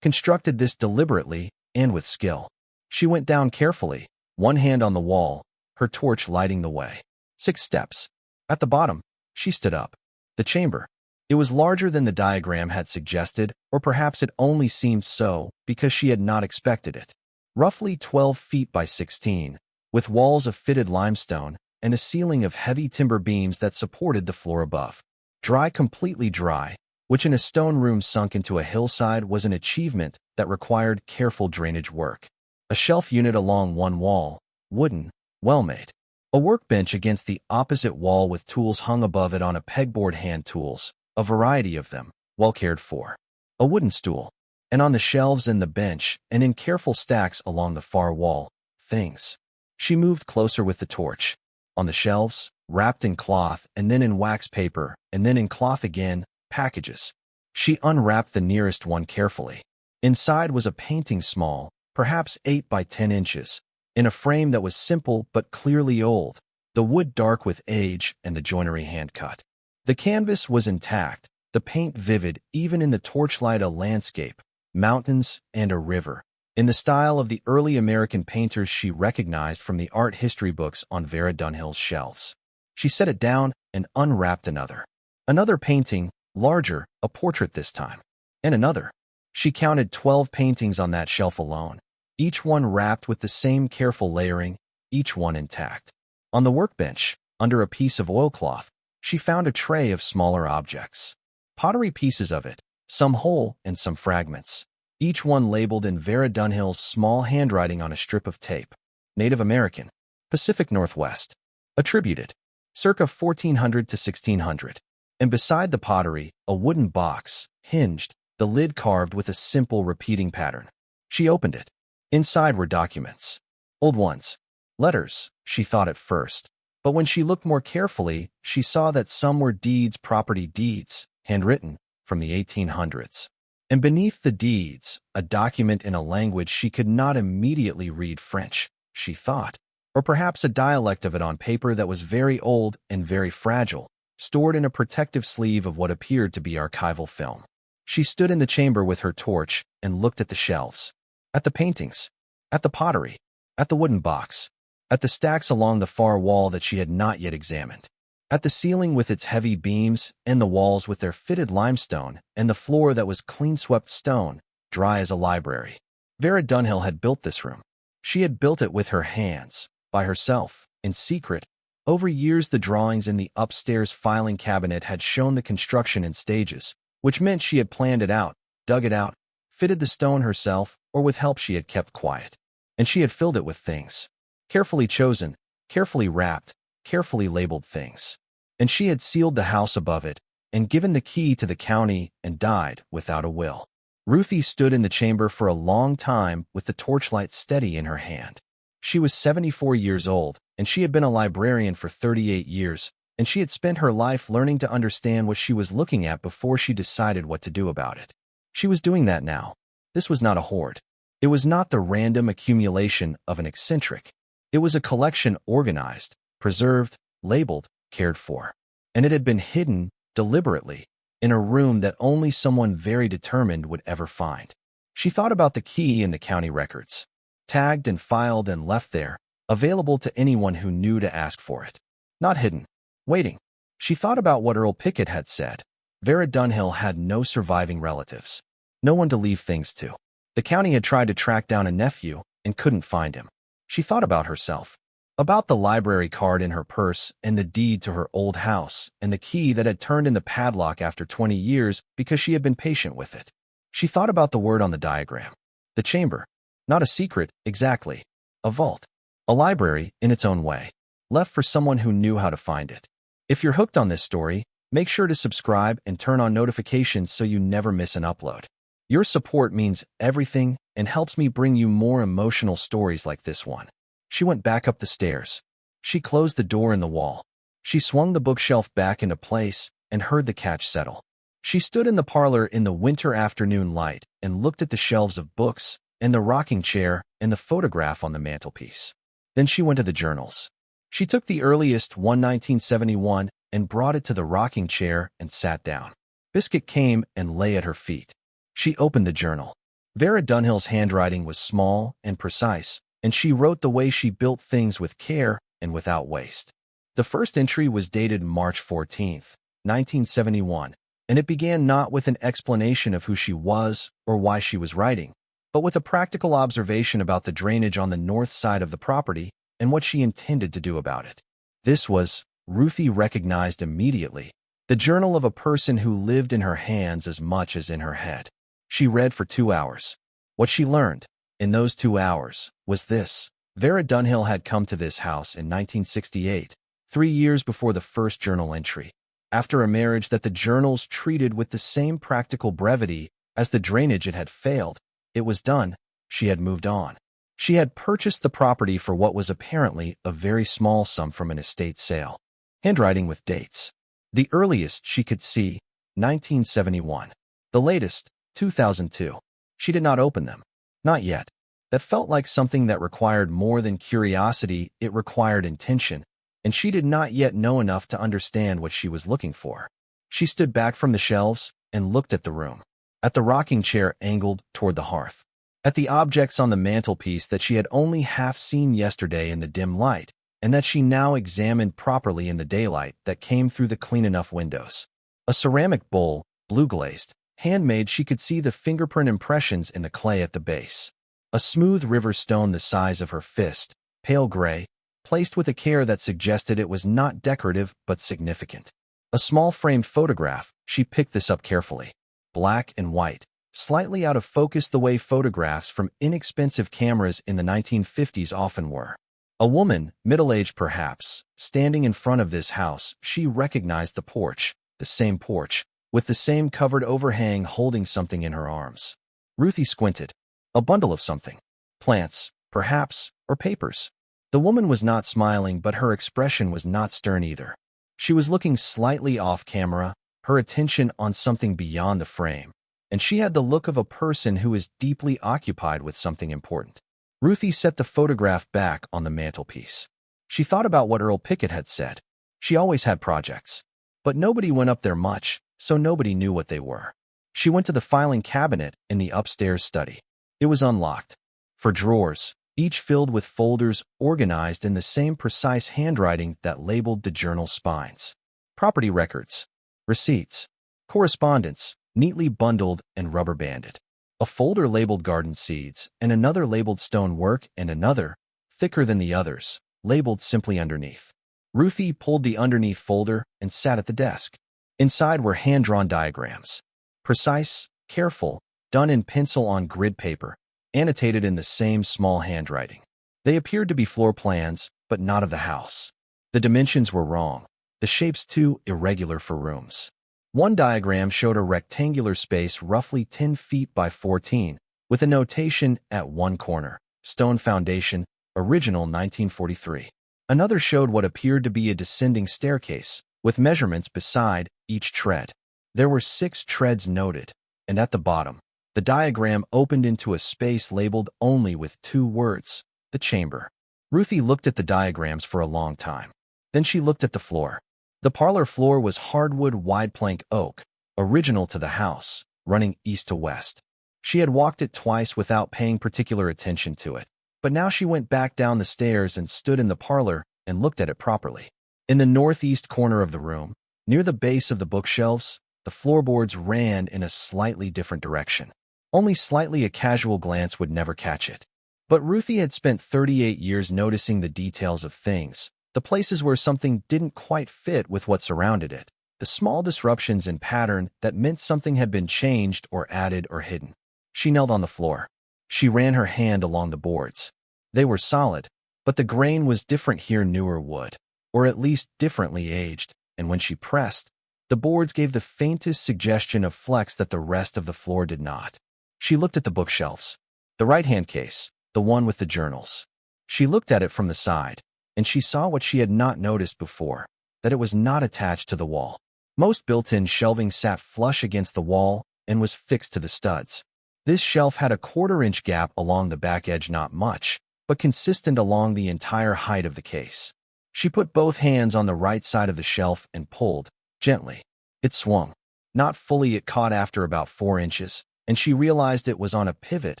Constructed this deliberately and with skill. She went down carefully, one hand on the wall, her torch lighting the way. 6 steps. At the bottom, she stood up. The chamber. It was larger than the diagram had suggested, or perhaps it only seemed so because she had not expected it. Roughly 12 feet by 16, with walls of fitted limestone and a ceiling of heavy timber beams that supported the floor above. Dry, completely dry, which in a stone room sunk into a hillside was an achievement that required careful drainage work. A shelf unit along one wall, wooden, well-made. A workbench against the opposite wall with tools hung above it on a pegboard, hand tools, a variety of them, well cared for. A wooden stool. And on the shelves in the bench, and in careful stacks along the far wall, things. She moved closer with the torch. On the shelves, wrapped in cloth, and then in wax paper, and then in cloth again, packages. She unwrapped the nearest one carefully. Inside was a painting small, perhaps 8 by 10 inches, in a frame that was simple but clearly old, the wood dark with age and the joinery hand-cut. The canvas was intact, the paint vivid even in the torchlight, a landscape, mountains, and a river, in the style of the early American painters she recognized from the art history books on Vera Dunhill's shelves. She set it down and unwrapped another. Another painting, larger, a portrait this time. And another. She counted 12 paintings on that shelf alone, each one wrapped with the same careful layering, each one intact. On the workbench, under a piece of oilcloth, she found a tray of smaller objects. Pottery pieces of it, some whole and some fragments, each one labeled in Vera Dunhill's small handwriting on a strip of tape. Native American, Pacific Northwest. Attributed, circa 1400 to 1600. And beside the pottery, a wooden box, hinged, the lid carved with a simple repeating pattern. She opened it. Inside were documents. Old ones. Letters, she thought at first. But when she looked more carefully, she saw that some were deeds, property deeds, handwritten, from the 1800s. And beneath the deeds, a document in a language she could not immediately read, French, she thought, or perhaps a dialect of it on paper that was very old and very fragile, stored in a protective sleeve of what appeared to be archival film. She stood in the chamber with her torch and looked at the shelves, at the paintings, at the pottery, at the wooden box, at the stacks along the far wall that she had not yet examined, at the ceiling with its heavy beams and the walls with their fitted limestone and the floor that was clean-swept stone, dry as a library. Vera Dunhill had built this room. She had built it with her hands, by herself, in secret. Over years, the drawings in the upstairs filing cabinet had shown the construction in stages, which meant she had planned it out, dug it out, fitted the stone herself, or with help she had kept quiet. And she had filled it with things. Carefully chosen, carefully wrapped, carefully labeled things. And she had sealed the house above it, and given the key to the county, and died without a will. Ruthie stood in the chamber for a long time with the torchlight steady in her hand. She was 74 years old, and she had been a librarian for 38 years, and she had spent her life learning to understand what she was looking at before she decided what to do about it. She was doing that now. This was not a hoard. It was not the random accumulation of an eccentric. It was a collection organized, preserved, labeled, cared for. And it had been hidden, deliberately, in a room that only someone very determined would ever find. She thought about the key in the county records, tagged and filed and left there, available to anyone who knew to ask for it. Not hidden. Waiting. She thought about what Earl Pickett had said. Vera Dunhill had no surviving relatives. No one to leave things to. The county had tried to track down a nephew and couldn't find him. She thought about herself. About the library card in her purse and the deed to her old house and the key that had turned in the padlock after 20 years because she had been patient with it. She thought about the word on the diagram. The chamber. Not a secret, exactly. A vault. A library, in its own way. Left for someone who knew how to find it. If you're hooked on this story, make sure to subscribe and turn on notifications so you never miss an upload. Your support means everything and helps me bring you more emotional stories like this one. She went back up the stairs. She closed the door in the wall. She swung the bookshelf back into place and heard the catch settle. She stood in the parlor in the winter afternoon light and looked at the shelves of books and the rocking chair and the photograph on the mantelpiece. Then she went to the journals. She took the earliest one, 1971, and brought it to the rocking chair and sat down. Biscuit came and lay at her feet. She opened the journal. Vera Dunhill's handwriting was small and precise, and she wrote the way she built things with care and without waste. The first entry was dated March 14, 1971, and it began not with an explanation of who she was or why she was writing, but with a practical observation about the drainage on the north side of the property and what she intended to do about it. This was, Ruthie recognized immediately, the journal of a person who lived in her hands as much as in her head. She read for 2 hours. What she learned, in those 2 hours, was this: Vera Dunhill had come to this house in 1968, 3 years before the first journal entry. After a marriage that the journals treated with the same practical brevity as the drainage it had failed, it was done. She had moved on. She had purchased the property for what was apparently a very small sum from an estate sale. Handwriting with dates. The earliest she could see, 1971. The latest, 2002. She did not open them. Not yet. That felt like something that required more than curiosity, it required intention, and she did not yet know enough to understand what she was looking for. She stood back from the shelves and looked at the room, at the rocking chair angled toward the hearth, at the objects on the mantelpiece that she had only half seen yesterday in the dim light, and that she now examined properly in the daylight that came through the clean-enough windows. A ceramic bowl, blue-glazed, handmade. She could see the fingerprint impressions in the clay at the base. A smooth river stone the size of her fist, pale gray, placed with a care that suggested it was not decorative but significant. A small framed photograph. She picked this up carefully. Black and white, slightly out of focus the way photographs from inexpensive cameras in the 1950s often were. A woman, middle-aged perhaps, standing in front of this house. She recognized the porch, the same porch, with the same covered overhang, holding something in her arms. Ruthie squinted. A bundle of something. Plants, perhaps, or papers. The woman was not smiling, but her expression was not stern either. She was looking slightly off camera, her attention on something beyond the frame, and she had the look of a person who is deeply occupied with something important. Ruthie set the photograph back on the mantelpiece. She thought about what Earl Pickett had said. She always had projects, but nobody went up there much, so nobody knew what they were. She went to the filing cabinet in the upstairs study. It was unlocked. For drawers, each filled with folders organized in the same precise handwriting that labeled the journal spines. Property records, receipts, correspondence, neatly bundled and rubber-banded. A folder labeled garden seeds, and another labeled stone work, and another, thicker than the others, labeled simply underneath. Ruthie pulled the underneath folder and sat at the desk. Inside were hand-drawn diagrams. Precise, careful, done in pencil on grid paper, annotated in the same small handwriting. They appeared to be floor plans, but not of the house. The dimensions were wrong, the shapes too irregular for rooms. One diagram showed a rectangular space roughly 10 feet by 14, with a notation at one corner, stone foundation, original 1943. Another showed what appeared to be a descending staircase, with measurements beside each tread. There were 6 treads noted, and at the bottom, the diagram opened into a space labeled only with 2 words, the chamber. Ruthie looked at the diagrams for a long time. Then she looked at the floor. The parlor floor was hardwood wide plank oak, original to the house, running east to west. She had walked it twice without paying particular attention to it, but now she went back down the stairs and stood in the parlor and looked at it properly. In the northeast corner of the room, near the base of the bookshelves, the floorboards ran in a slightly different direction. Only slightly a casual glance would never catch it. But Ruthie had spent 38 years noticing the details of things, the places where something didn't quite fit with what surrounded it, the small disruptions in pattern that meant something had been changed or added or hidden. She knelt on the floor. She ran her hand along the boards. They were solid, but the grain was different here, newer wood, or at least differently aged, and when she pressed, the boards gave the faintest suggestion of flex that the rest of the floor did not. She looked at the bookshelves. The right-hand case, the one with the journals. She looked at it from the side, and she saw what she had not noticed before, that it was not attached to the wall. Most built-in shelving sat flush against the wall and was fixed to the studs. This shelf had a 1/4-inch gap along the back edge, not much, but consistent along the entire height of the case. She put both hands on the right side of the shelf and pulled, gently. It swung. Not fully, it caught after about 4 inches, and she realized it was on a pivot,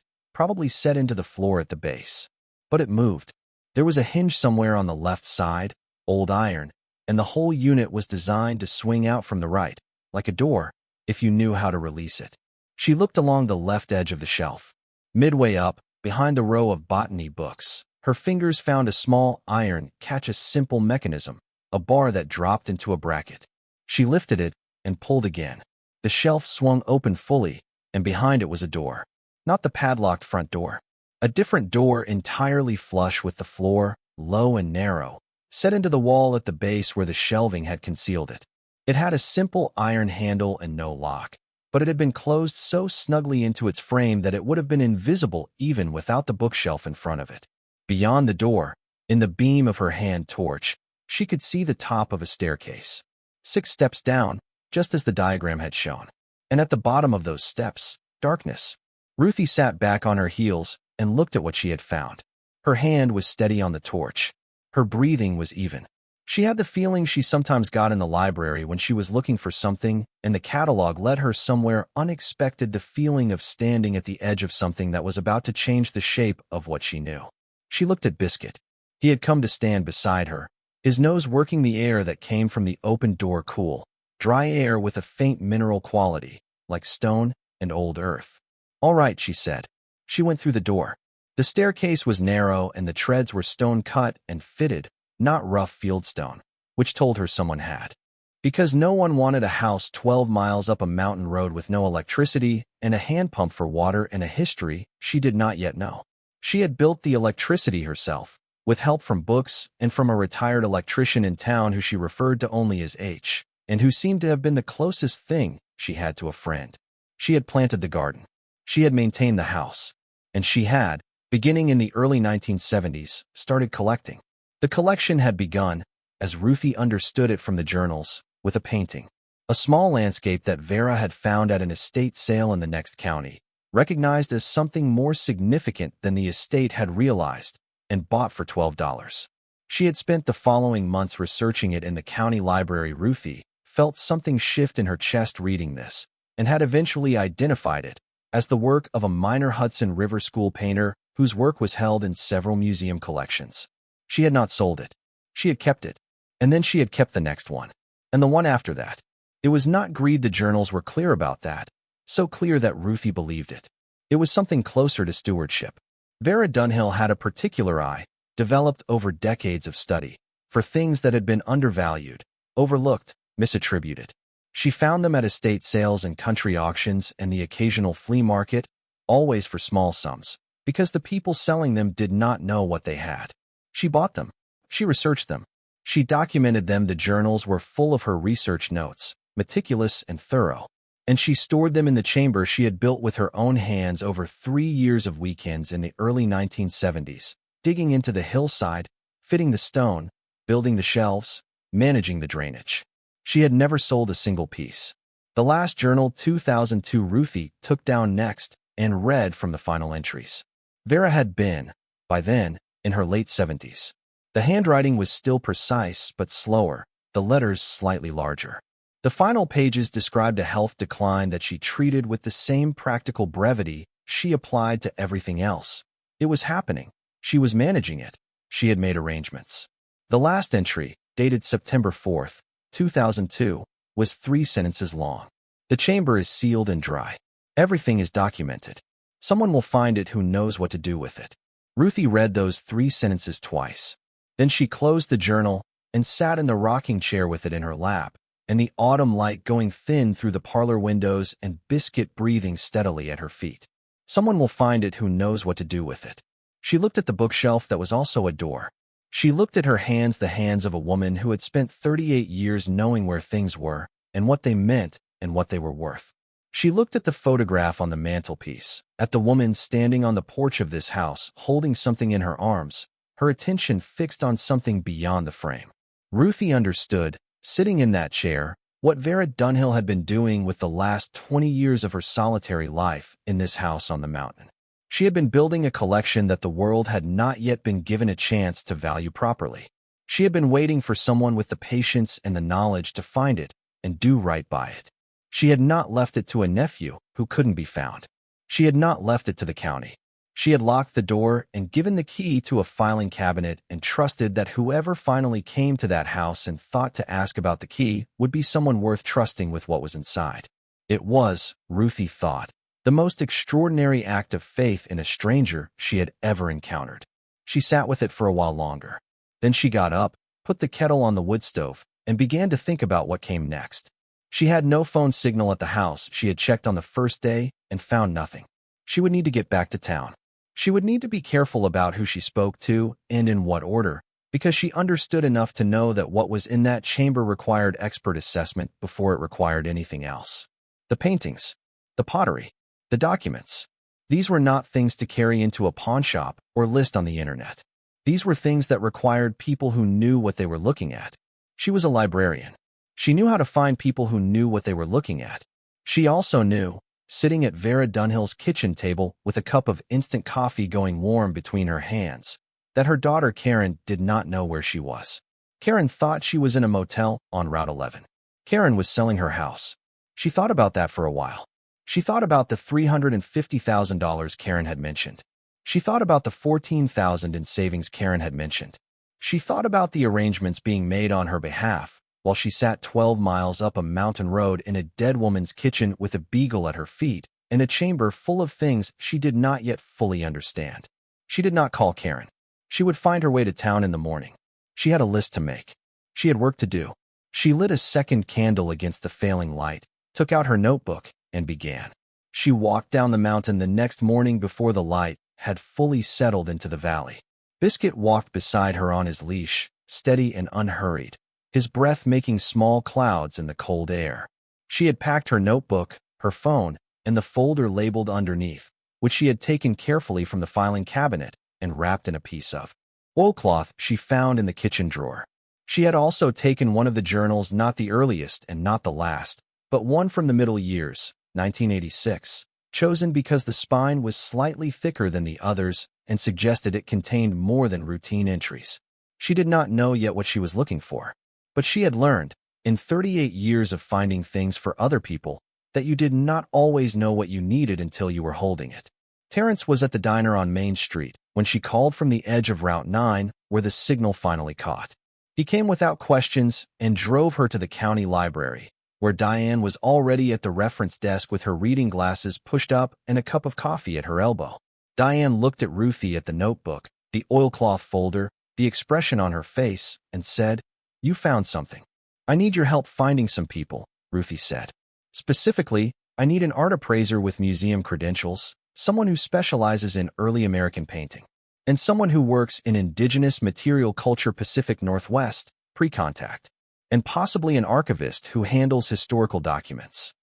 probably set into the floor at the base. But it moved. There was a hinge somewhere on the left side, old iron, and the whole unit was designed to swing out from the right, like a door, if you knew how to release it. She looked along the left edge of the shelf. Midway up, behind the row of botany books, her fingers found a small iron catch, a simple mechanism, a bar that dropped into a bracket. She lifted it and pulled again. The shelf swung open fully, and behind it was a door. Not the padlocked front door. A different door entirely flush with the floor, low and narrow, set into the wall at the base where the shelving had concealed it. It had a simple iron handle and no lock, but it had been closed so snugly into its frame that it would have been invisible even without the bookshelf in front of it. Beyond the door, in the beam of her hand torch, she could see the top of a staircase. 6 steps down, just as the diagram had shown. And at the bottom of those steps, darkness. Ruthie sat back on her heels and looked at what she had found. Her hand was steady on the torch. Her breathing was even. She had the feeling she sometimes got in the library when she was looking for something and the catalog led her somewhere unexpected, the feeling of standing at the edge of something that was about to change the shape of what she knew. She looked at Biscuit. He had come to stand beside her, his nose working the air that came from the open door, cool, dry air with a faint mineral quality, like stone and old earth. "All right," she said. She went through the door. The staircase was narrow and the treads were stone-cut and fitted, not rough fieldstone, which told her someone had. Because no one wanted a house 12 miles up a mountain road with no electricity and a hand pump for water and a history she did not yet know. She had built the electricity herself, with help from books and from a retired electrician in town who she referred to only as H, and who seemed to have been the closest thing she had to a friend. She had planted the garden. She had maintained the house. And she had, beginning in the early 1970s, started collecting. The collection had begun, as Ruthie understood it from the journals, with a painting. A small landscape that Vera had found at an estate sale in the next county, recognized as something more significant than the estate had realized, and bought for $12. She had spent the following months researching it in the county library. Ruthie felt something shift in her chest reading this, and had eventually identified it as the work of a minor Hudson River School painter whose work was held in several museum collections. She had not sold it. She had kept it. And then she had kept the next one. And the one after that. It was not greed. The journals were clear about that. So clear that Ruthie believed it. It was something closer to stewardship. Vera Dunhill had a particular eye, developed over decades of study, for things that had been undervalued, overlooked, misattributed. She found them at estate sales and country auctions and the occasional flea market, always for small sums, because the people selling them did not know what they had. She bought them. She researched them. She documented them. The journals were full of her research notes, meticulous and thorough, and she stored them in the chamber she had built with her own hands over 3 years of weekends in the early 1970s, digging into the hillside, fitting the stone, building the shelves, managing the drainage. She had never sold a single piece. The last journal, 2002, Ruthie took down next and read from the final entries. Vera had been, by then, in her late 70s. The handwriting was still precise but slower, the letters slightly larger. The final pages described a health decline that she treated with the same practical brevity she applied to everything else. It was happening. She was managing it. She had made arrangements. The last entry, dated September 4th, 2002, was 3 sentences long. The chamber is sealed and dry. Everything is documented. Someone will find it who knows what to do with it. Ruthie read those 3 sentences twice. Then she closed the journal and sat in the rocking chair with it in her lap, and the autumn light going thin through the parlor windows and Biscuit breathing steadily at her feet. Someone will find it who knows what to do with it. She looked at the bookshelf that was also a door. She looked at her hands, the hands of a woman who had spent 38 years knowing where things were and what they meant and what they were worth. She looked at the photograph on the mantelpiece, at the woman standing on the porch of this house, holding something in her arms, her attention fixed on something beyond the frame. Ruthie understood, sitting in that chair, what Vera Dunhill had been doing with the last 20 years of her solitary life in this house on the mountain. She had been building a collection that the world had not yet been given a chance to value properly. She had been waiting for someone with the patience and the knowledge to find it and do right by it. She had not left it to a nephew who couldn't be found. She had not left it to the county. She had locked the door and given the key to a filing cabinet and trusted that whoever finally came to that house and thought to ask about the key would be someone worth trusting with what was inside. It was, Ruthie thought, the most extraordinary act of faith in a stranger she had ever encountered. She sat with it for a while longer. Then she got up, put the kettle on the wood stove, and began to think about what came next. She had no phone signal at the house. She had checked on the first day and found nothing. She would need to get back to town. She would need to be careful about who she spoke to and in what order, because she understood enough to know that what was in that chamber required expert assessment before it required anything else. The paintings, the pottery, the documents. These were not things to carry into a pawn shop or list on the internet. These were things that required people who knew what they were looking at. She was a librarian. She knew how to find people who knew what they were looking at. She also knew, sitting at Vera Dunhill's kitchen table with a cup of instant coffee going warm between her hands, that her daughter Karen did not know where she was. Karen thought she was in a motel on Route 11. Karen was selling her house. She thought about that for a while. She thought about the $350,000 Karen had mentioned. She thought about the $14,000 in savings Karen had mentioned. She thought about the arrangements being made on her behalf while she sat 12 miles up a mountain road in a dead woman's kitchen with a beagle at her feet in a chamber full of things she did not yet fully understand. She did not call Karen. She would find her way to town in the morning. She had a list to make. She had work to do. She lit a second candle against the failing light, took out her notebook, and began. She walked down the mountain the next morning before the light had fully settled into the valley. Biscuit walked beside her on his leash, steady and unhurried, his breath making small clouds in the cold air. She had packed her notebook, her phone, and the folder labeled underneath, which she had taken carefully from the filing cabinet and wrapped in a piece of oilcloth she found in the kitchen drawer. She had also taken one of the journals, not the earliest and not the last, but one from the middle years, 1986, chosen because the spine was slightly thicker than the others and suggested it contained more than routine entries. She did not know yet what she was looking for, but she had learned, in 38 years of finding things for other people, that you did not always know what you needed until you were holding it. Terrence was at the diner on Main Street when she called from the edge of Route 9, where the signal finally caught. He came without questions and drove her to the county library, where Diane was already at the reference desk with her reading glasses pushed up and a cup of coffee at her elbow. Diane looked at Ruthie at the notebook, the oilcloth folder, the expression on her face, and said, "You found something. I need your help finding some people," Ruthie said. "Specifically, I need an art appraiser with museum credentials, someone who specializes in early American painting, and someone who works in Indigenous material culture Pacific Northwest, pre-contact, and possibly an archivist who handles historical documents."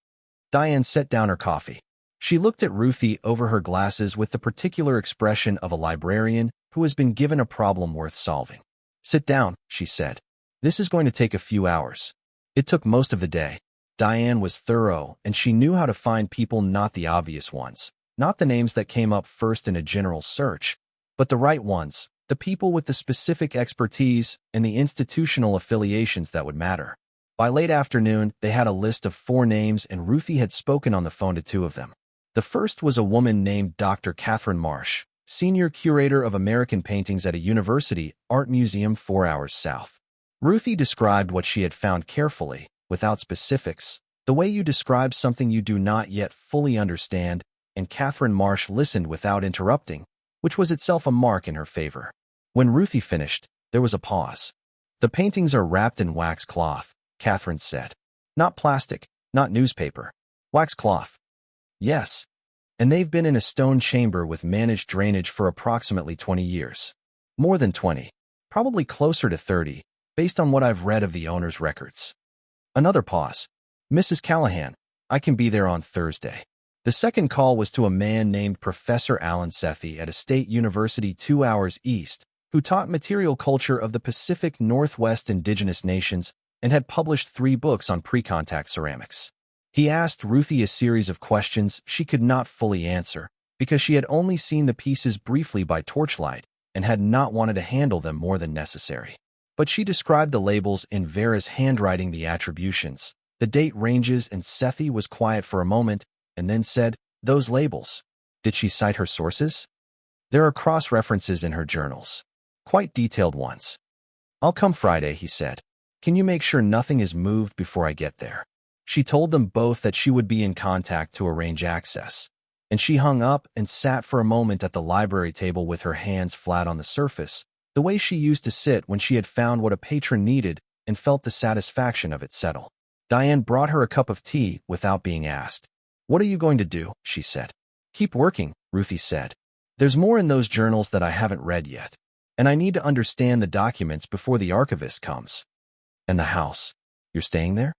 Diane set down her coffee. She looked at Ruthie over her glasses with the particular expression of a librarian who has been given a problem worth solving. "Sit down," she said. "This is going to take a few hours." It took most of the day. Diane was thorough, and she knew how to find people, not the obvious ones, not the names that came up first in a general search, but the right ones, the people with the specific expertise and the institutional affiliations that would matter. By late afternoon, they had a list of 4 names, and Ruthie had spoken on the phone to 2 of them. The first was a woman named Dr. Catherine Marsh, senior curator of American paintings at a university art museum 4 hours south. Ruthie described what she had found carefully, without specifics, the way you describe something you do not yet fully understand, and Catherine Marsh listened without interrupting, which was itself a mark in her favor. When Ruthie finished, there was a pause. "The paintings are wrapped in wax cloth," Catherine said. "Not plastic, not newspaper. Wax cloth." "Yes. And they've been in a stone chamber with managed drainage for approximately 20 years. More than 20. Probably closer to 30, based on what I've read of the owner's records." Another pause. "Mrs. Callahan, I can be there on Thursday." The second call was to a man named Professor Alan Sethi at a state university 2 hours east, who taught material culture of the Pacific Northwest Indigenous nations and had published 3 books on pre-contact ceramics. He asked Ruthie a series of questions she could not fully answer because she had only seen the pieces briefly by torchlight and had not wanted to handle them more than necessary. But she described the labels in Vera's handwriting, the attributions, the date ranges, and Sethi was quiet for a moment and then said, "Those labels. Did she cite her sources?" "There are cross-references in her journals. Quite detailed ones." "I'll come Friday," he said. "Can you make sure nothing is moved before I get there?" She told them both that she would be in contact to arrange access, and she hung up and sat for a moment at the library table with her hands flat on the surface, the way she used to sit when she had found what a patron needed and felt the satisfaction of it settle. Diane brought her a cup of tea without being asked. "What are you going to do?" she said. "Keep working," Ruthie said. There's more in those journals that I haven't read yet, and I need to understand the documents before the archivist comes. And the house. You're staying there?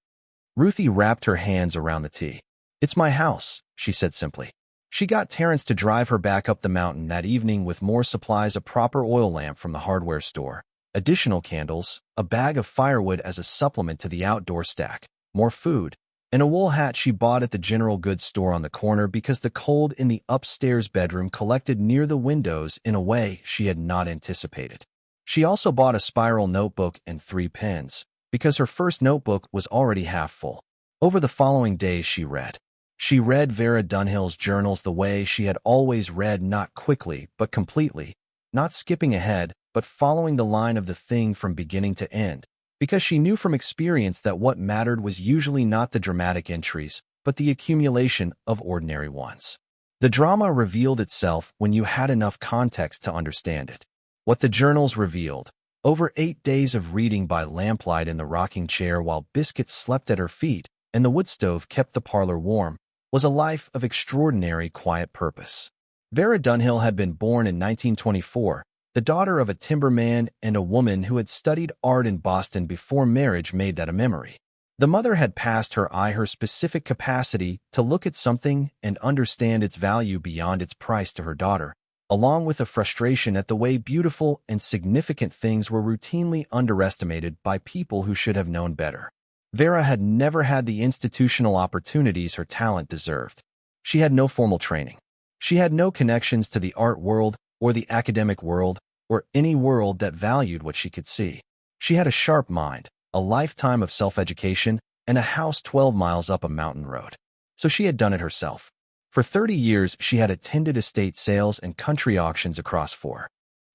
Ruthie wrapped her hands around the tea. It's my house, she said simply. She got Terrence to drive her back up the mountain that evening with more supplies, a proper oil lamp from the hardware store, additional candles, a bag of firewood as a supplement to the outdoor stack, more food, and a wool hat she bought at the general goods store on the corner because the cold in the upstairs bedroom collected near the windows in a way she had not anticipated. She also bought a spiral notebook and 3 pens, because her first notebook was already half full. Over the following days she read. She read Vera Dunhill's journals the way she had always read, not quickly but completely, not skipping ahead but following the line of the thing from beginning to end, because she knew from experience that what mattered was usually not the dramatic entries, but the accumulation of ordinary ones. The drama revealed itself when you had enough context to understand it. What the journals revealed, over 8 days of reading by lamplight in the rocking chair while Biscuit slept at her feet and the wood stove kept the parlor warm, was a life of extraordinary quiet purpose. Vera Dunhill had been born in 1924, the daughter of a timberman and a woman who had studied art in Boston before marriage made that a memory. The mother had passed her specific capacity to look at something and understand its value beyond its price to her daughter, along with a frustration at the way beautiful and significant things were routinely underestimated by people who should have known better. Vera had never had the institutional opportunities her talent deserved. She had no formal training. She had no connections to the art world or the academic world or any world that valued what she could see. She had a sharp mind, a lifetime of self-education, and a house 12 miles up a mountain road. So she had done it herself. For 30 years, she had attended estate sales and country auctions across 4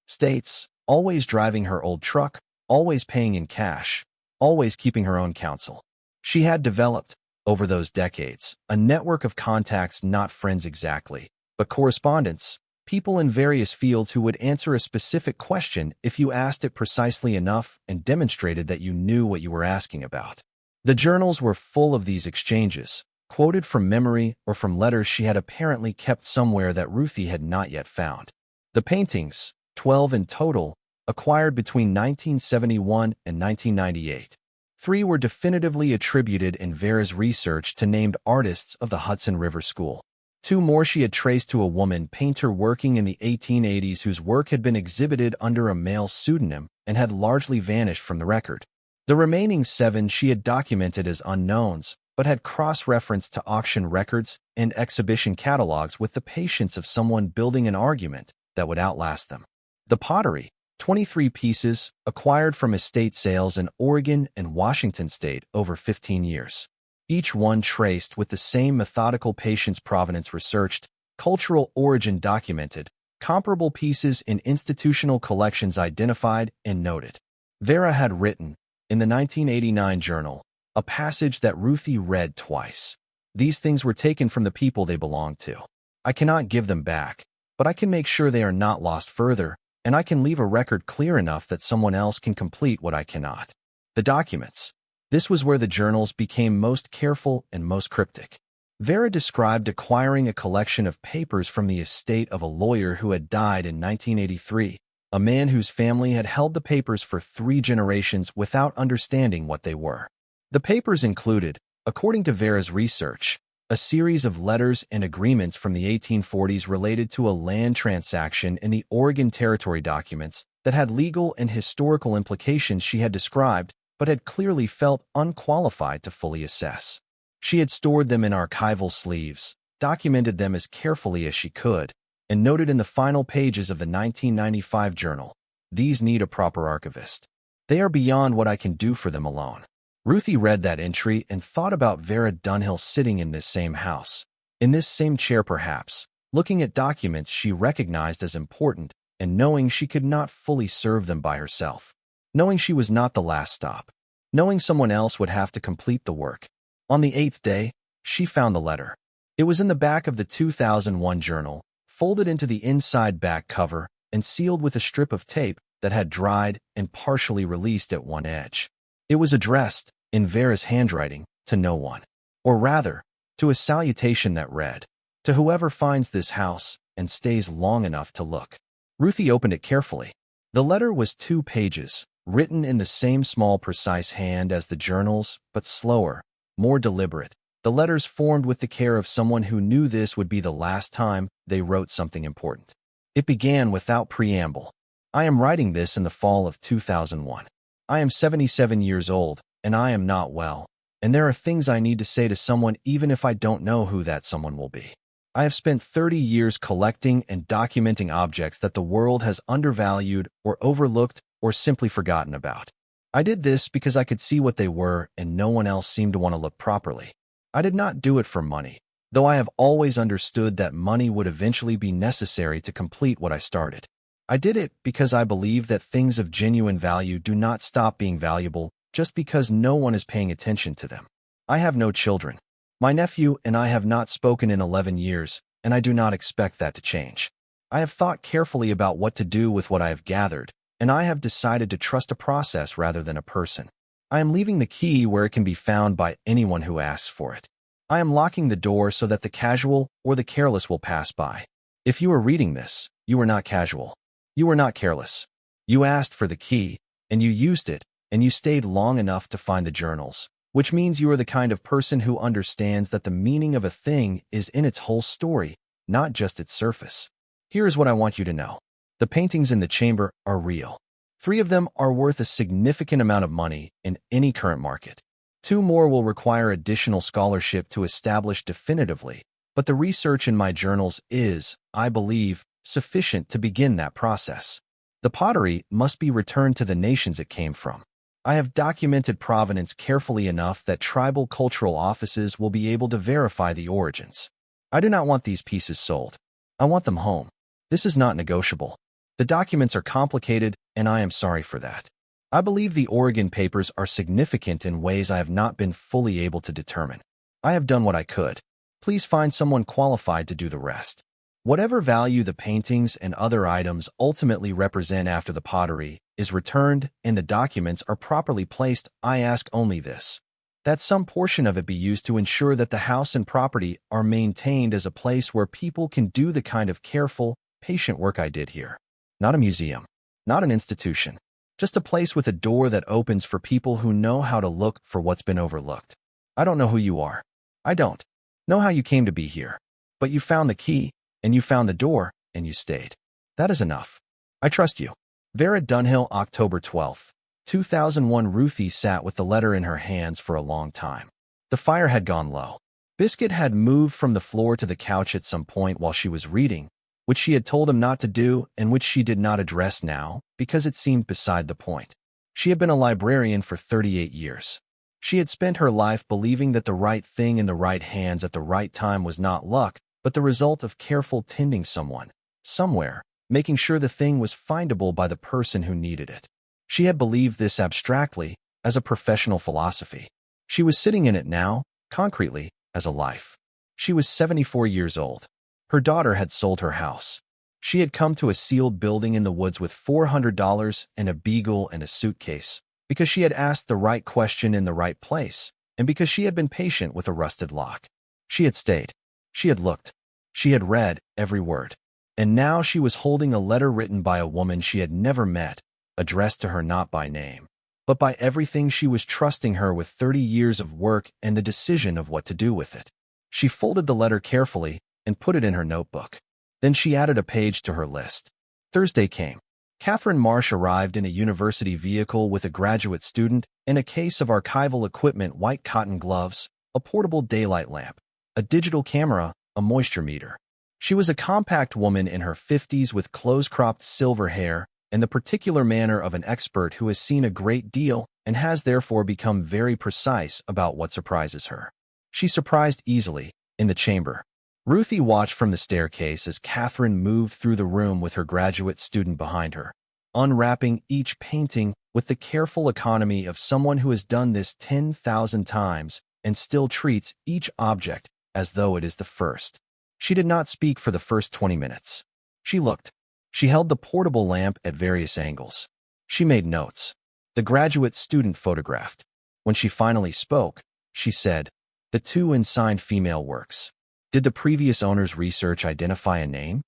states, always driving her old truck, always paying in cash, always keeping her own counsel. She had developed, over those decades, a network of contacts, not friends exactly, but correspondents, people in various fields who would answer a specific question if you asked it precisely enough and demonstrated that you knew what you were asking about. The journals were full of these exchanges, quoted from memory or from letters she had apparently kept somewhere that Ruthie had not yet found. The paintings, 12 in total, acquired between 1971 and 1998. 3 were definitively attributed in Vera's research to named artists of the Hudson River School. 2 more she had traced to a woman painter working in the 1880s whose work had been exhibited under a male pseudonym and had largely vanished from the record. The remaining 7 she had documented as unknowns, but had cross-referenced to auction records and exhibition catalogs with the patience of someone building an argument that would outlast them. The pottery, 23 pieces, acquired from estate sales in Oregon and Washington state over 15 years. Each one traced with the same methodical patience, provenance researched, cultural origin documented, comparable pieces in institutional collections identified and noted. Vera had written, in the 1989 journal, a passage that Ruthie read twice. These things were taken from the people they belonged to. I cannot give them back, but I can make sure they are not lost further, and I can leave a record clear enough that someone else can complete what I cannot. The documents. This was where the journals became most careful and most cryptic. Vera described acquiring a collection of papers from the estate of a lawyer who had died in 1983, a man whose family had held the papers for 3 generations without understanding what they were. The papers included, according to Vera's research, a series of letters and agreements from the 1840s related to a land transaction in the Oregon Territory documents that had legal and historical implications she had described but had clearly felt unqualified to fully assess. She had stored them in archival sleeves, documented them as carefully as she could, and noted in the final pages of the 1995 journal, "These need a proper archivist. They are beyond what I can do for them alone." Ruthie read that entry and thought about Vera Dunhill sitting in this same house, in this same chair perhaps, looking at documents she recognized as important and knowing she could not fully serve them by herself, knowing she was not the last stop, knowing someone else would have to complete the work. On the 8th day, she found the letter. It was in the back of the 2001 journal, folded into the inside back cover and sealed with a strip of tape that had dried and partially released at one edge. It was addressed, in Vera's handwriting, to no one. Or rather, to a salutation that read, "To whoever finds this house, and stays long enough to look. Ruthie opened it carefully. The letter was 2 pages, written in the same small, precise hand as the journals, but slower, more deliberate. The letters formed with the care of someone who knew this would be the last time they wrote something important. It began without preamble. I am writing this in the fall of 2001. I am 77 years old, and I am not well, and there are things I need to say to someone even if I don't know who that someone will be. I have spent 30 years collecting and documenting objects that the world has undervalued or overlooked or simply forgotten about. I did this because I could see what they were and no one else seemed to want to look properly. I did not do it for money, though I have always understood that money would eventually be necessary to complete what I started. I did it because I believe that things of genuine value do not stop being valuable just because no one is paying attention to them. I have no children. My nephew and I have not spoken in 11 years, and I do not expect that to change. I have thought carefully about what to do with what I have gathered, and I have decided to trust a process rather than a person. I am leaving the key where it can be found by anyone who asks for it. I am locking the door so that the casual or the careless will pass by. If you are reading this, you are not casual. You were not careless. You asked for the key, and you used it, and you stayed long enough to find the journals, which means you are the kind of person who understands that the meaning of a thing is in its whole story, not just its surface. Here is what I want you to know. The paintings in the chamber are real. 3 of them are worth a significant amount of money in any current market. 2 more will require additional scholarship to establish definitively, but the research in my journals is, I believe, sufficient to begin that process. The pottery must be returned to the nations it came from. I have documented provenance carefully enough that tribal cultural offices will be able to verify the origins. I do not want these pieces sold. I want them home. This is not negotiable. The documents are complicated, and I am sorry for that. I believe the Oregon papers are significant in ways I have not been fully able to determine. I have done what I could. Please find someone qualified to do the rest. Whatever value the paintings and other items ultimately represent after the pottery is returned and the documents are properly placed, I ask only this: that some portion of it be used to ensure that the house and property are maintained as a place where people can do the kind of careful, patient work I did here. Not a museum, not an institution, just a place with a door that opens for people who know how to look for what's been overlooked. I don't know who you are. I don't know how you came to be here, but you found the key, and you found the door, and you stayed. That is enough. I trust you. Vera Dunhill, October 12, 2001. Ruthie sat with the letter in her hands for a long time. The fire had gone low. Biscuit had moved from the floor to the couch at some point while she was reading, which she had told him not to do and which she did not address now because it seemed beside the point. She had been a librarian for 38 years. She had spent her life believing that the right thing in the right hands at the right time was not luck, but the result of careful tending someone, somewhere, making sure the thing was findable by the person who needed it. She had believed this abstractly, as a professional philosophy. She was sitting in it now, concretely, as a life. She was 74 years old. Her daughter had sold her house. She had come to a sealed building in the woods with $400 and a Beagle and a suitcase, because she had asked the right question in the right place, and because she had been patient with a rusted lock. She had stayed. She had looked. She had read every word. And now she was holding a letter written by a woman she had never met, addressed to her not by name, but by everything she was trusting her with 30 years of work and the decision of what to do with it. She folded the letter carefully and put it in her notebook. Then she added a page to her list. Thursday came. Catherine Marsh arrived in a university vehicle with a graduate student and a case of archival equipment: white cotton gloves, a portable daylight lamp, a digital camera, a moisture meter. She was a compact woman in her 50s with close-cropped silver hair and the particular manner of an expert who has seen a great deal and has therefore become very precise about what surprises her. She surprised easily, in the chamber. Ruthie watched from the staircase as Catherine moved through the room with her graduate student behind her, unwrapping each painting with the careful economy of someone who has done this 10,000 times and still treats each object as though it is the first. She did not speak for the first 20 minutes. She looked. She held the portable lamp at various angles. She made notes. The graduate student photographed. When she finally spoke, she said, "The 2 unsigned female works. Did the previous owner's research identify a name?"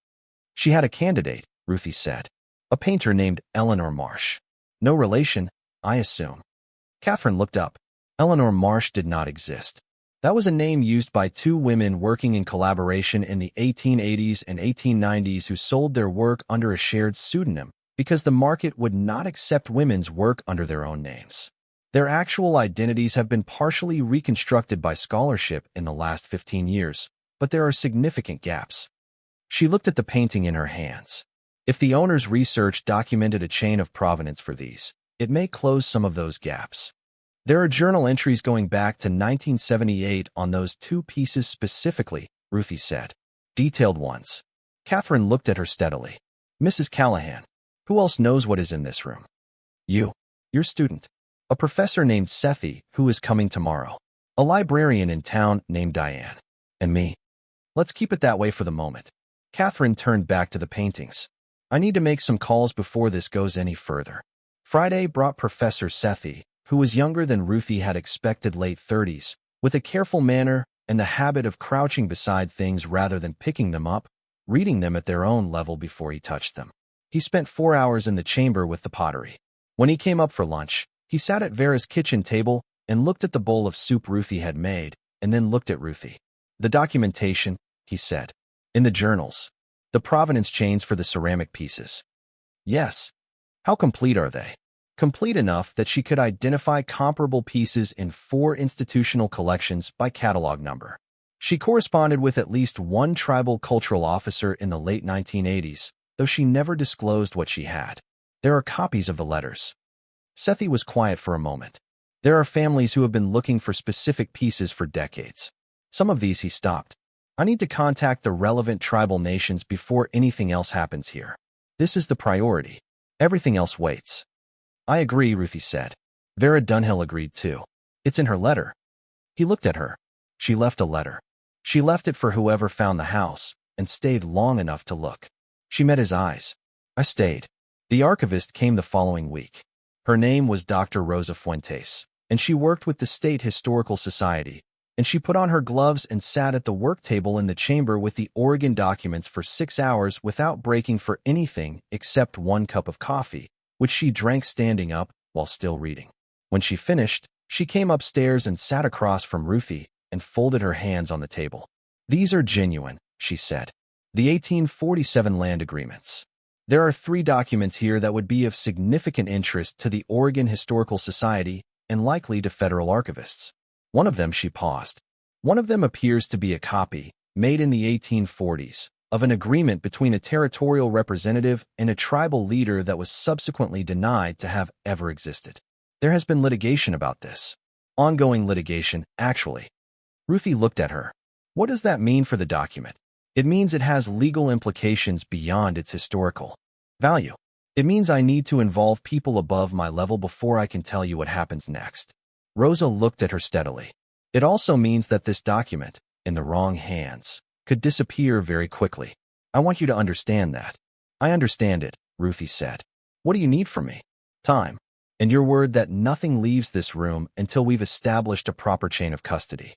She had a candidate, Ruthie said. A painter named Eleanor Marsh. No relation, I assume. Catherine looked up. Eleanor Marsh did not exist. That was a name used by two women working in collaboration in the 1880s and 1890s who sold their work under a shared pseudonym because the market would not accept women's work under their own names. Their actual identities have been partially reconstructed by scholarship in the last 15 years, but there are significant gaps. She looked at the painting in her hands. If the owner's research documented a chain of provenance for these, it may close some of those gaps. There are journal entries going back to 1978 on those two pieces specifically, Ruthie said. Detailed ones. Catherine looked at her steadily. Mrs. Callahan, who else knows what is in this room? You. Your student. A professor named Sethi, who is coming tomorrow. A librarian in town named Diane. And me. Let's keep it that way for the moment. Catherine turned back to the paintings. I need to make some calls before this goes any further. Friday brought Professor Sethi, who was younger than Ruthie had expected, late 30s, with a careful manner and the habit of crouching beside things rather than picking them up, reading them at their own level before he touched them. He spent 4 hours in the chamber with the pottery. When he came up for lunch, he sat at Vera's kitchen table and looked at the bowl of soup Ruthie had made, and then looked at Ruthie. The documentation, he said. In the journals. The provenance chains for the ceramic pieces. Yes. How complete are they? Complete enough that she could identify comparable pieces in 4 institutional collections by catalog number. She corresponded with at least one tribal cultural officer in the late 1980s, though she never disclosed what she had. There are copies of the letters. Sethi was quiet for a moment. There are families who have been looking for specific pieces for decades. Some of these he stopped. I need to contact the relevant tribal nations before anything else happens here. This is the priority. Everything else waits. I agree, Ruthie said. Vera Dunhill agreed too. It's in her letter. He looked at her. She left a letter. She left it for whoever found the house, and stayed long enough to look. She met his eyes. I stayed. The archivist came the following week. Her name was Dr. Rosa Fuentes, and she worked with the State Historical Society, and she put on her gloves and sat at the work table in the chamber with the Oregon documents for 6 hours without breaking for anything except 1 cup of coffee, which she drank standing up while still reading. When she finished, she came upstairs and sat across from Ruthie and folded her hands on the table. These are genuine, she said. The 1847 land agreements. There are 3 documents here that would be of significant interest to the Oregon Historical Society and likely to federal archivists. One of them, she paused. One of them appears to be a copy, made in the 1840s, of an agreement between a territorial representative and a tribal leader that was subsequently denied to have ever existed. There has been litigation about this. Ongoing litigation, actually. Ruthie looked at her. What does that mean for the document? It means it has legal implications beyond its historical value. It means I need to involve people above my level before I can tell you what happens next. Rosa looked at her steadily. It also means that this document, in the wrong hands, could disappear very quickly. I want you to understand that. I understand it, Ruthie said. What do you need from me? Time. And your word that nothing leaves this room until we've established a proper chain of custody.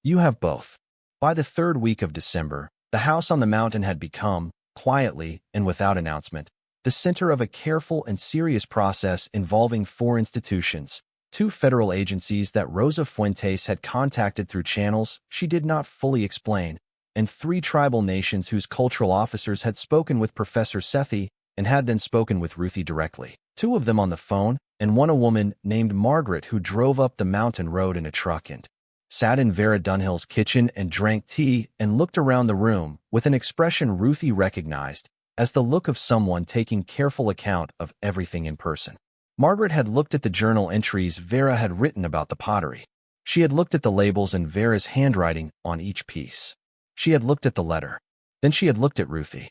You have both. By the 3rd week of December, the house on the mountain had become, quietly and without announcement, the center of a careful and serious process involving 4 institutions, 2 federal agencies that Rosa Fuentes had contacted through channels she did not fully explain, and 3 tribal nations whose cultural officers had spoken with Professor Sethi and had then spoken with Ruthie directly. 2 of them on the phone, and 1 a woman named Margaret who drove up the mountain road in a truck and sat in Vera Dunhill's kitchen and drank tea and looked around the room with an expression Ruthie recognized as the look of someone taking careful account of everything in person. Margaret had looked at the journal entries Vera had written about the pottery. She had looked at the labels and Vera's handwriting on each piece. She had looked at the letter. Then she had looked at Ruthie.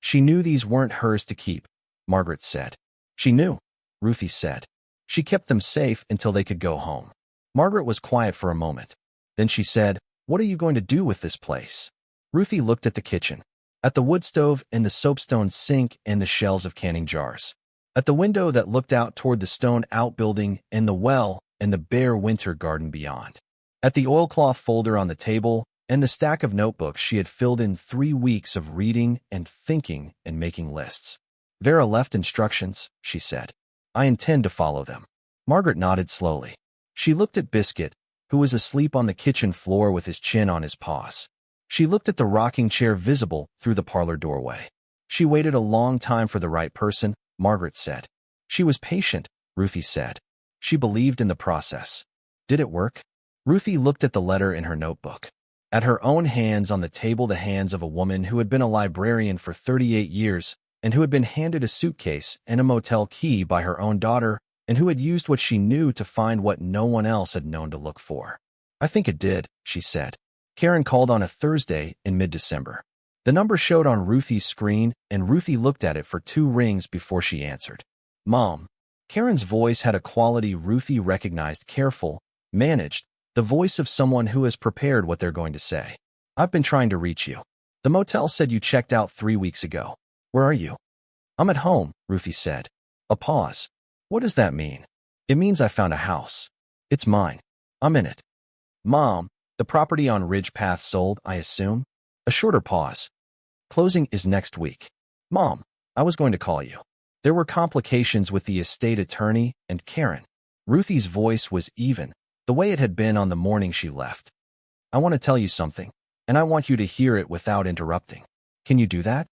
She knew these weren't hers to keep, Margaret said. She knew, Ruthie said. She kept them safe until they could go home. Margaret was quiet for a moment. Then she said, "What are you going to do with this place?" Ruthie looked at the kitchen, at the wood stove and the soapstone sink and the shelves of canning jars, at the window that looked out toward the stone outbuilding and the well and the bare winter garden beyond, at the oilcloth folder on the table and the stack of notebooks she had filled in 3 weeks of reading and thinking and making lists. Vera left instructions, she said. I intend to follow them. Margaret nodded slowly. She looked at Biscuit, who was asleep on the kitchen floor with his chin on his paws. She looked at the rocking chair visible through the parlor doorway. She waited a long time for the right person, Margaret said. She was patient, Ruthie said. She believed in the process. Did it work? Ruthie looked at the letter in her notebook. At her own hands on the table, the hands of a woman who had been a librarian for 38 years and who had been handed a suitcase and a motel key by her own daughter and who had used what she knew to find what no one else had known to look for. I think it did, she said. Karen called on a Thursday in mid-December. The number showed on Ruthie's screen, and Ruthie looked at it for 2 rings before she answered. Mom. Karen's voice had a quality Ruthie recognized: careful, managed, the voice of someone who has prepared what they're going to say. I've been trying to reach you. The motel said you checked out 3 weeks ago. Where are you? I'm at home, Ruthie said. A pause. What does that mean? It means I found a house. It's mine. I'm in it. Mom, the property on Ridge Path sold, I assume? A shorter pause. Closing is next week. Mom, I was going to call you. There were complications with the estate attorney and Karen. Ruthie's voice was even, the way it had been on the morning she left. I want to tell you something, and I want you to hear it without interrupting. Can you do that?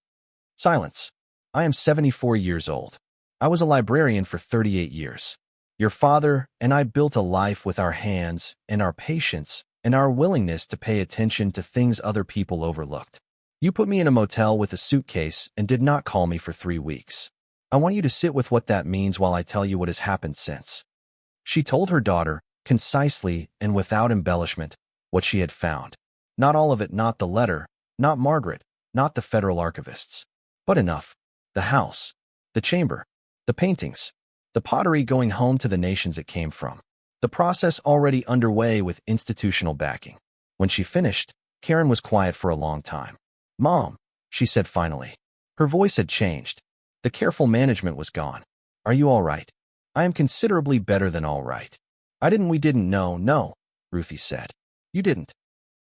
Silence. I am 74 years old. I was a librarian for 38 years. Your father and I built a life with our hands and our patience and our willingness to pay attention to things other people overlooked. You put me in a motel with a suitcase and did not call me for 3 weeks. I want you to sit with what that means while I tell you what has happened since. She told her daughter, concisely and without embellishment, what she had found. Not all of it, not the letter, not Margaret, not the federal archivists. But enough. The house, the chamber, the paintings, the pottery going home to the nations it came from. The process already underway with institutional backing. When she finished, Karen was quiet for a long time. Mom, she said finally. Her voice had changed. The careful management was gone. Are you all right? I am considerably better than all right. We didn't know, no, Ruthie said. You didn't.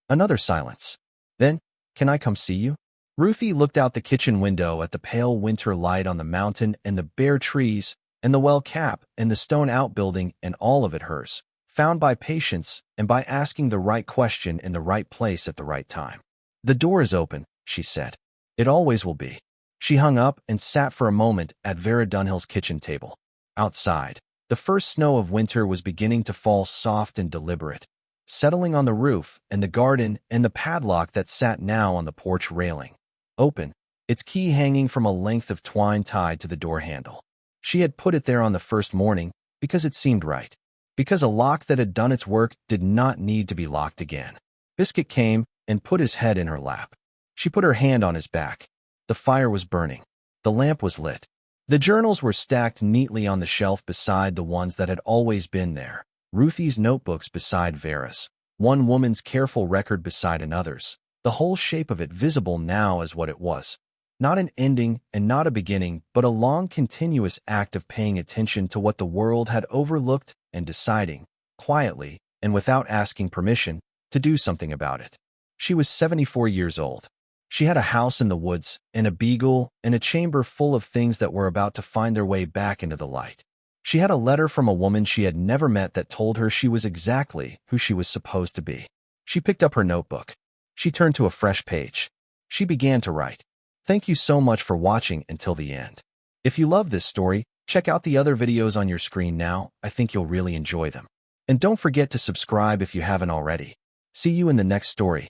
Another silence. Then, can I come see you? Ruthie looked out the kitchen window at the pale winter light on the mountain and the bare trees and the well cap and the stone outbuilding and all of it hers, found by patience and by asking the right question in the right place at the right time. The door is open, she said. It always will be. She hung up and sat for a moment at Vera Dunhill's kitchen table. Outside, the first snow of winter was beginning to fall soft and deliberate, settling on the roof and the garden and the padlock that sat now on the porch railing. Open, its key hanging from a length of twine tied to the door handle. She had put it there on the first morning because it seemed right, because a lock that had done its work did not need to be locked again. Biscuit came and put his head in her lap. She put her hand on his back. The fire was burning. The lamp was lit. The journals were stacked neatly on the shelf beside the ones that had always been there. Ruthie's notebooks beside Vera's. One woman's careful record beside another's. The whole shape of it visible now as what it was. Not an ending and not a beginning, but a long continuous act of paying attention to what the world had overlooked and deciding, quietly and without asking permission, to do something about it. She was 74 years old. She had a house in the woods, and a beagle, and a chamber full of things that were about to find their way back into the light. She had a letter from a woman she had never met that told her she was exactly who she was supposed to be. She picked up her notebook. She turned to a fresh page. She began to write. Thank you so much for watching until the end. If you love this story, check out the other videos on your screen now. I think you'll really enjoy them. And don't forget to subscribe if you haven't already. See you in the next story.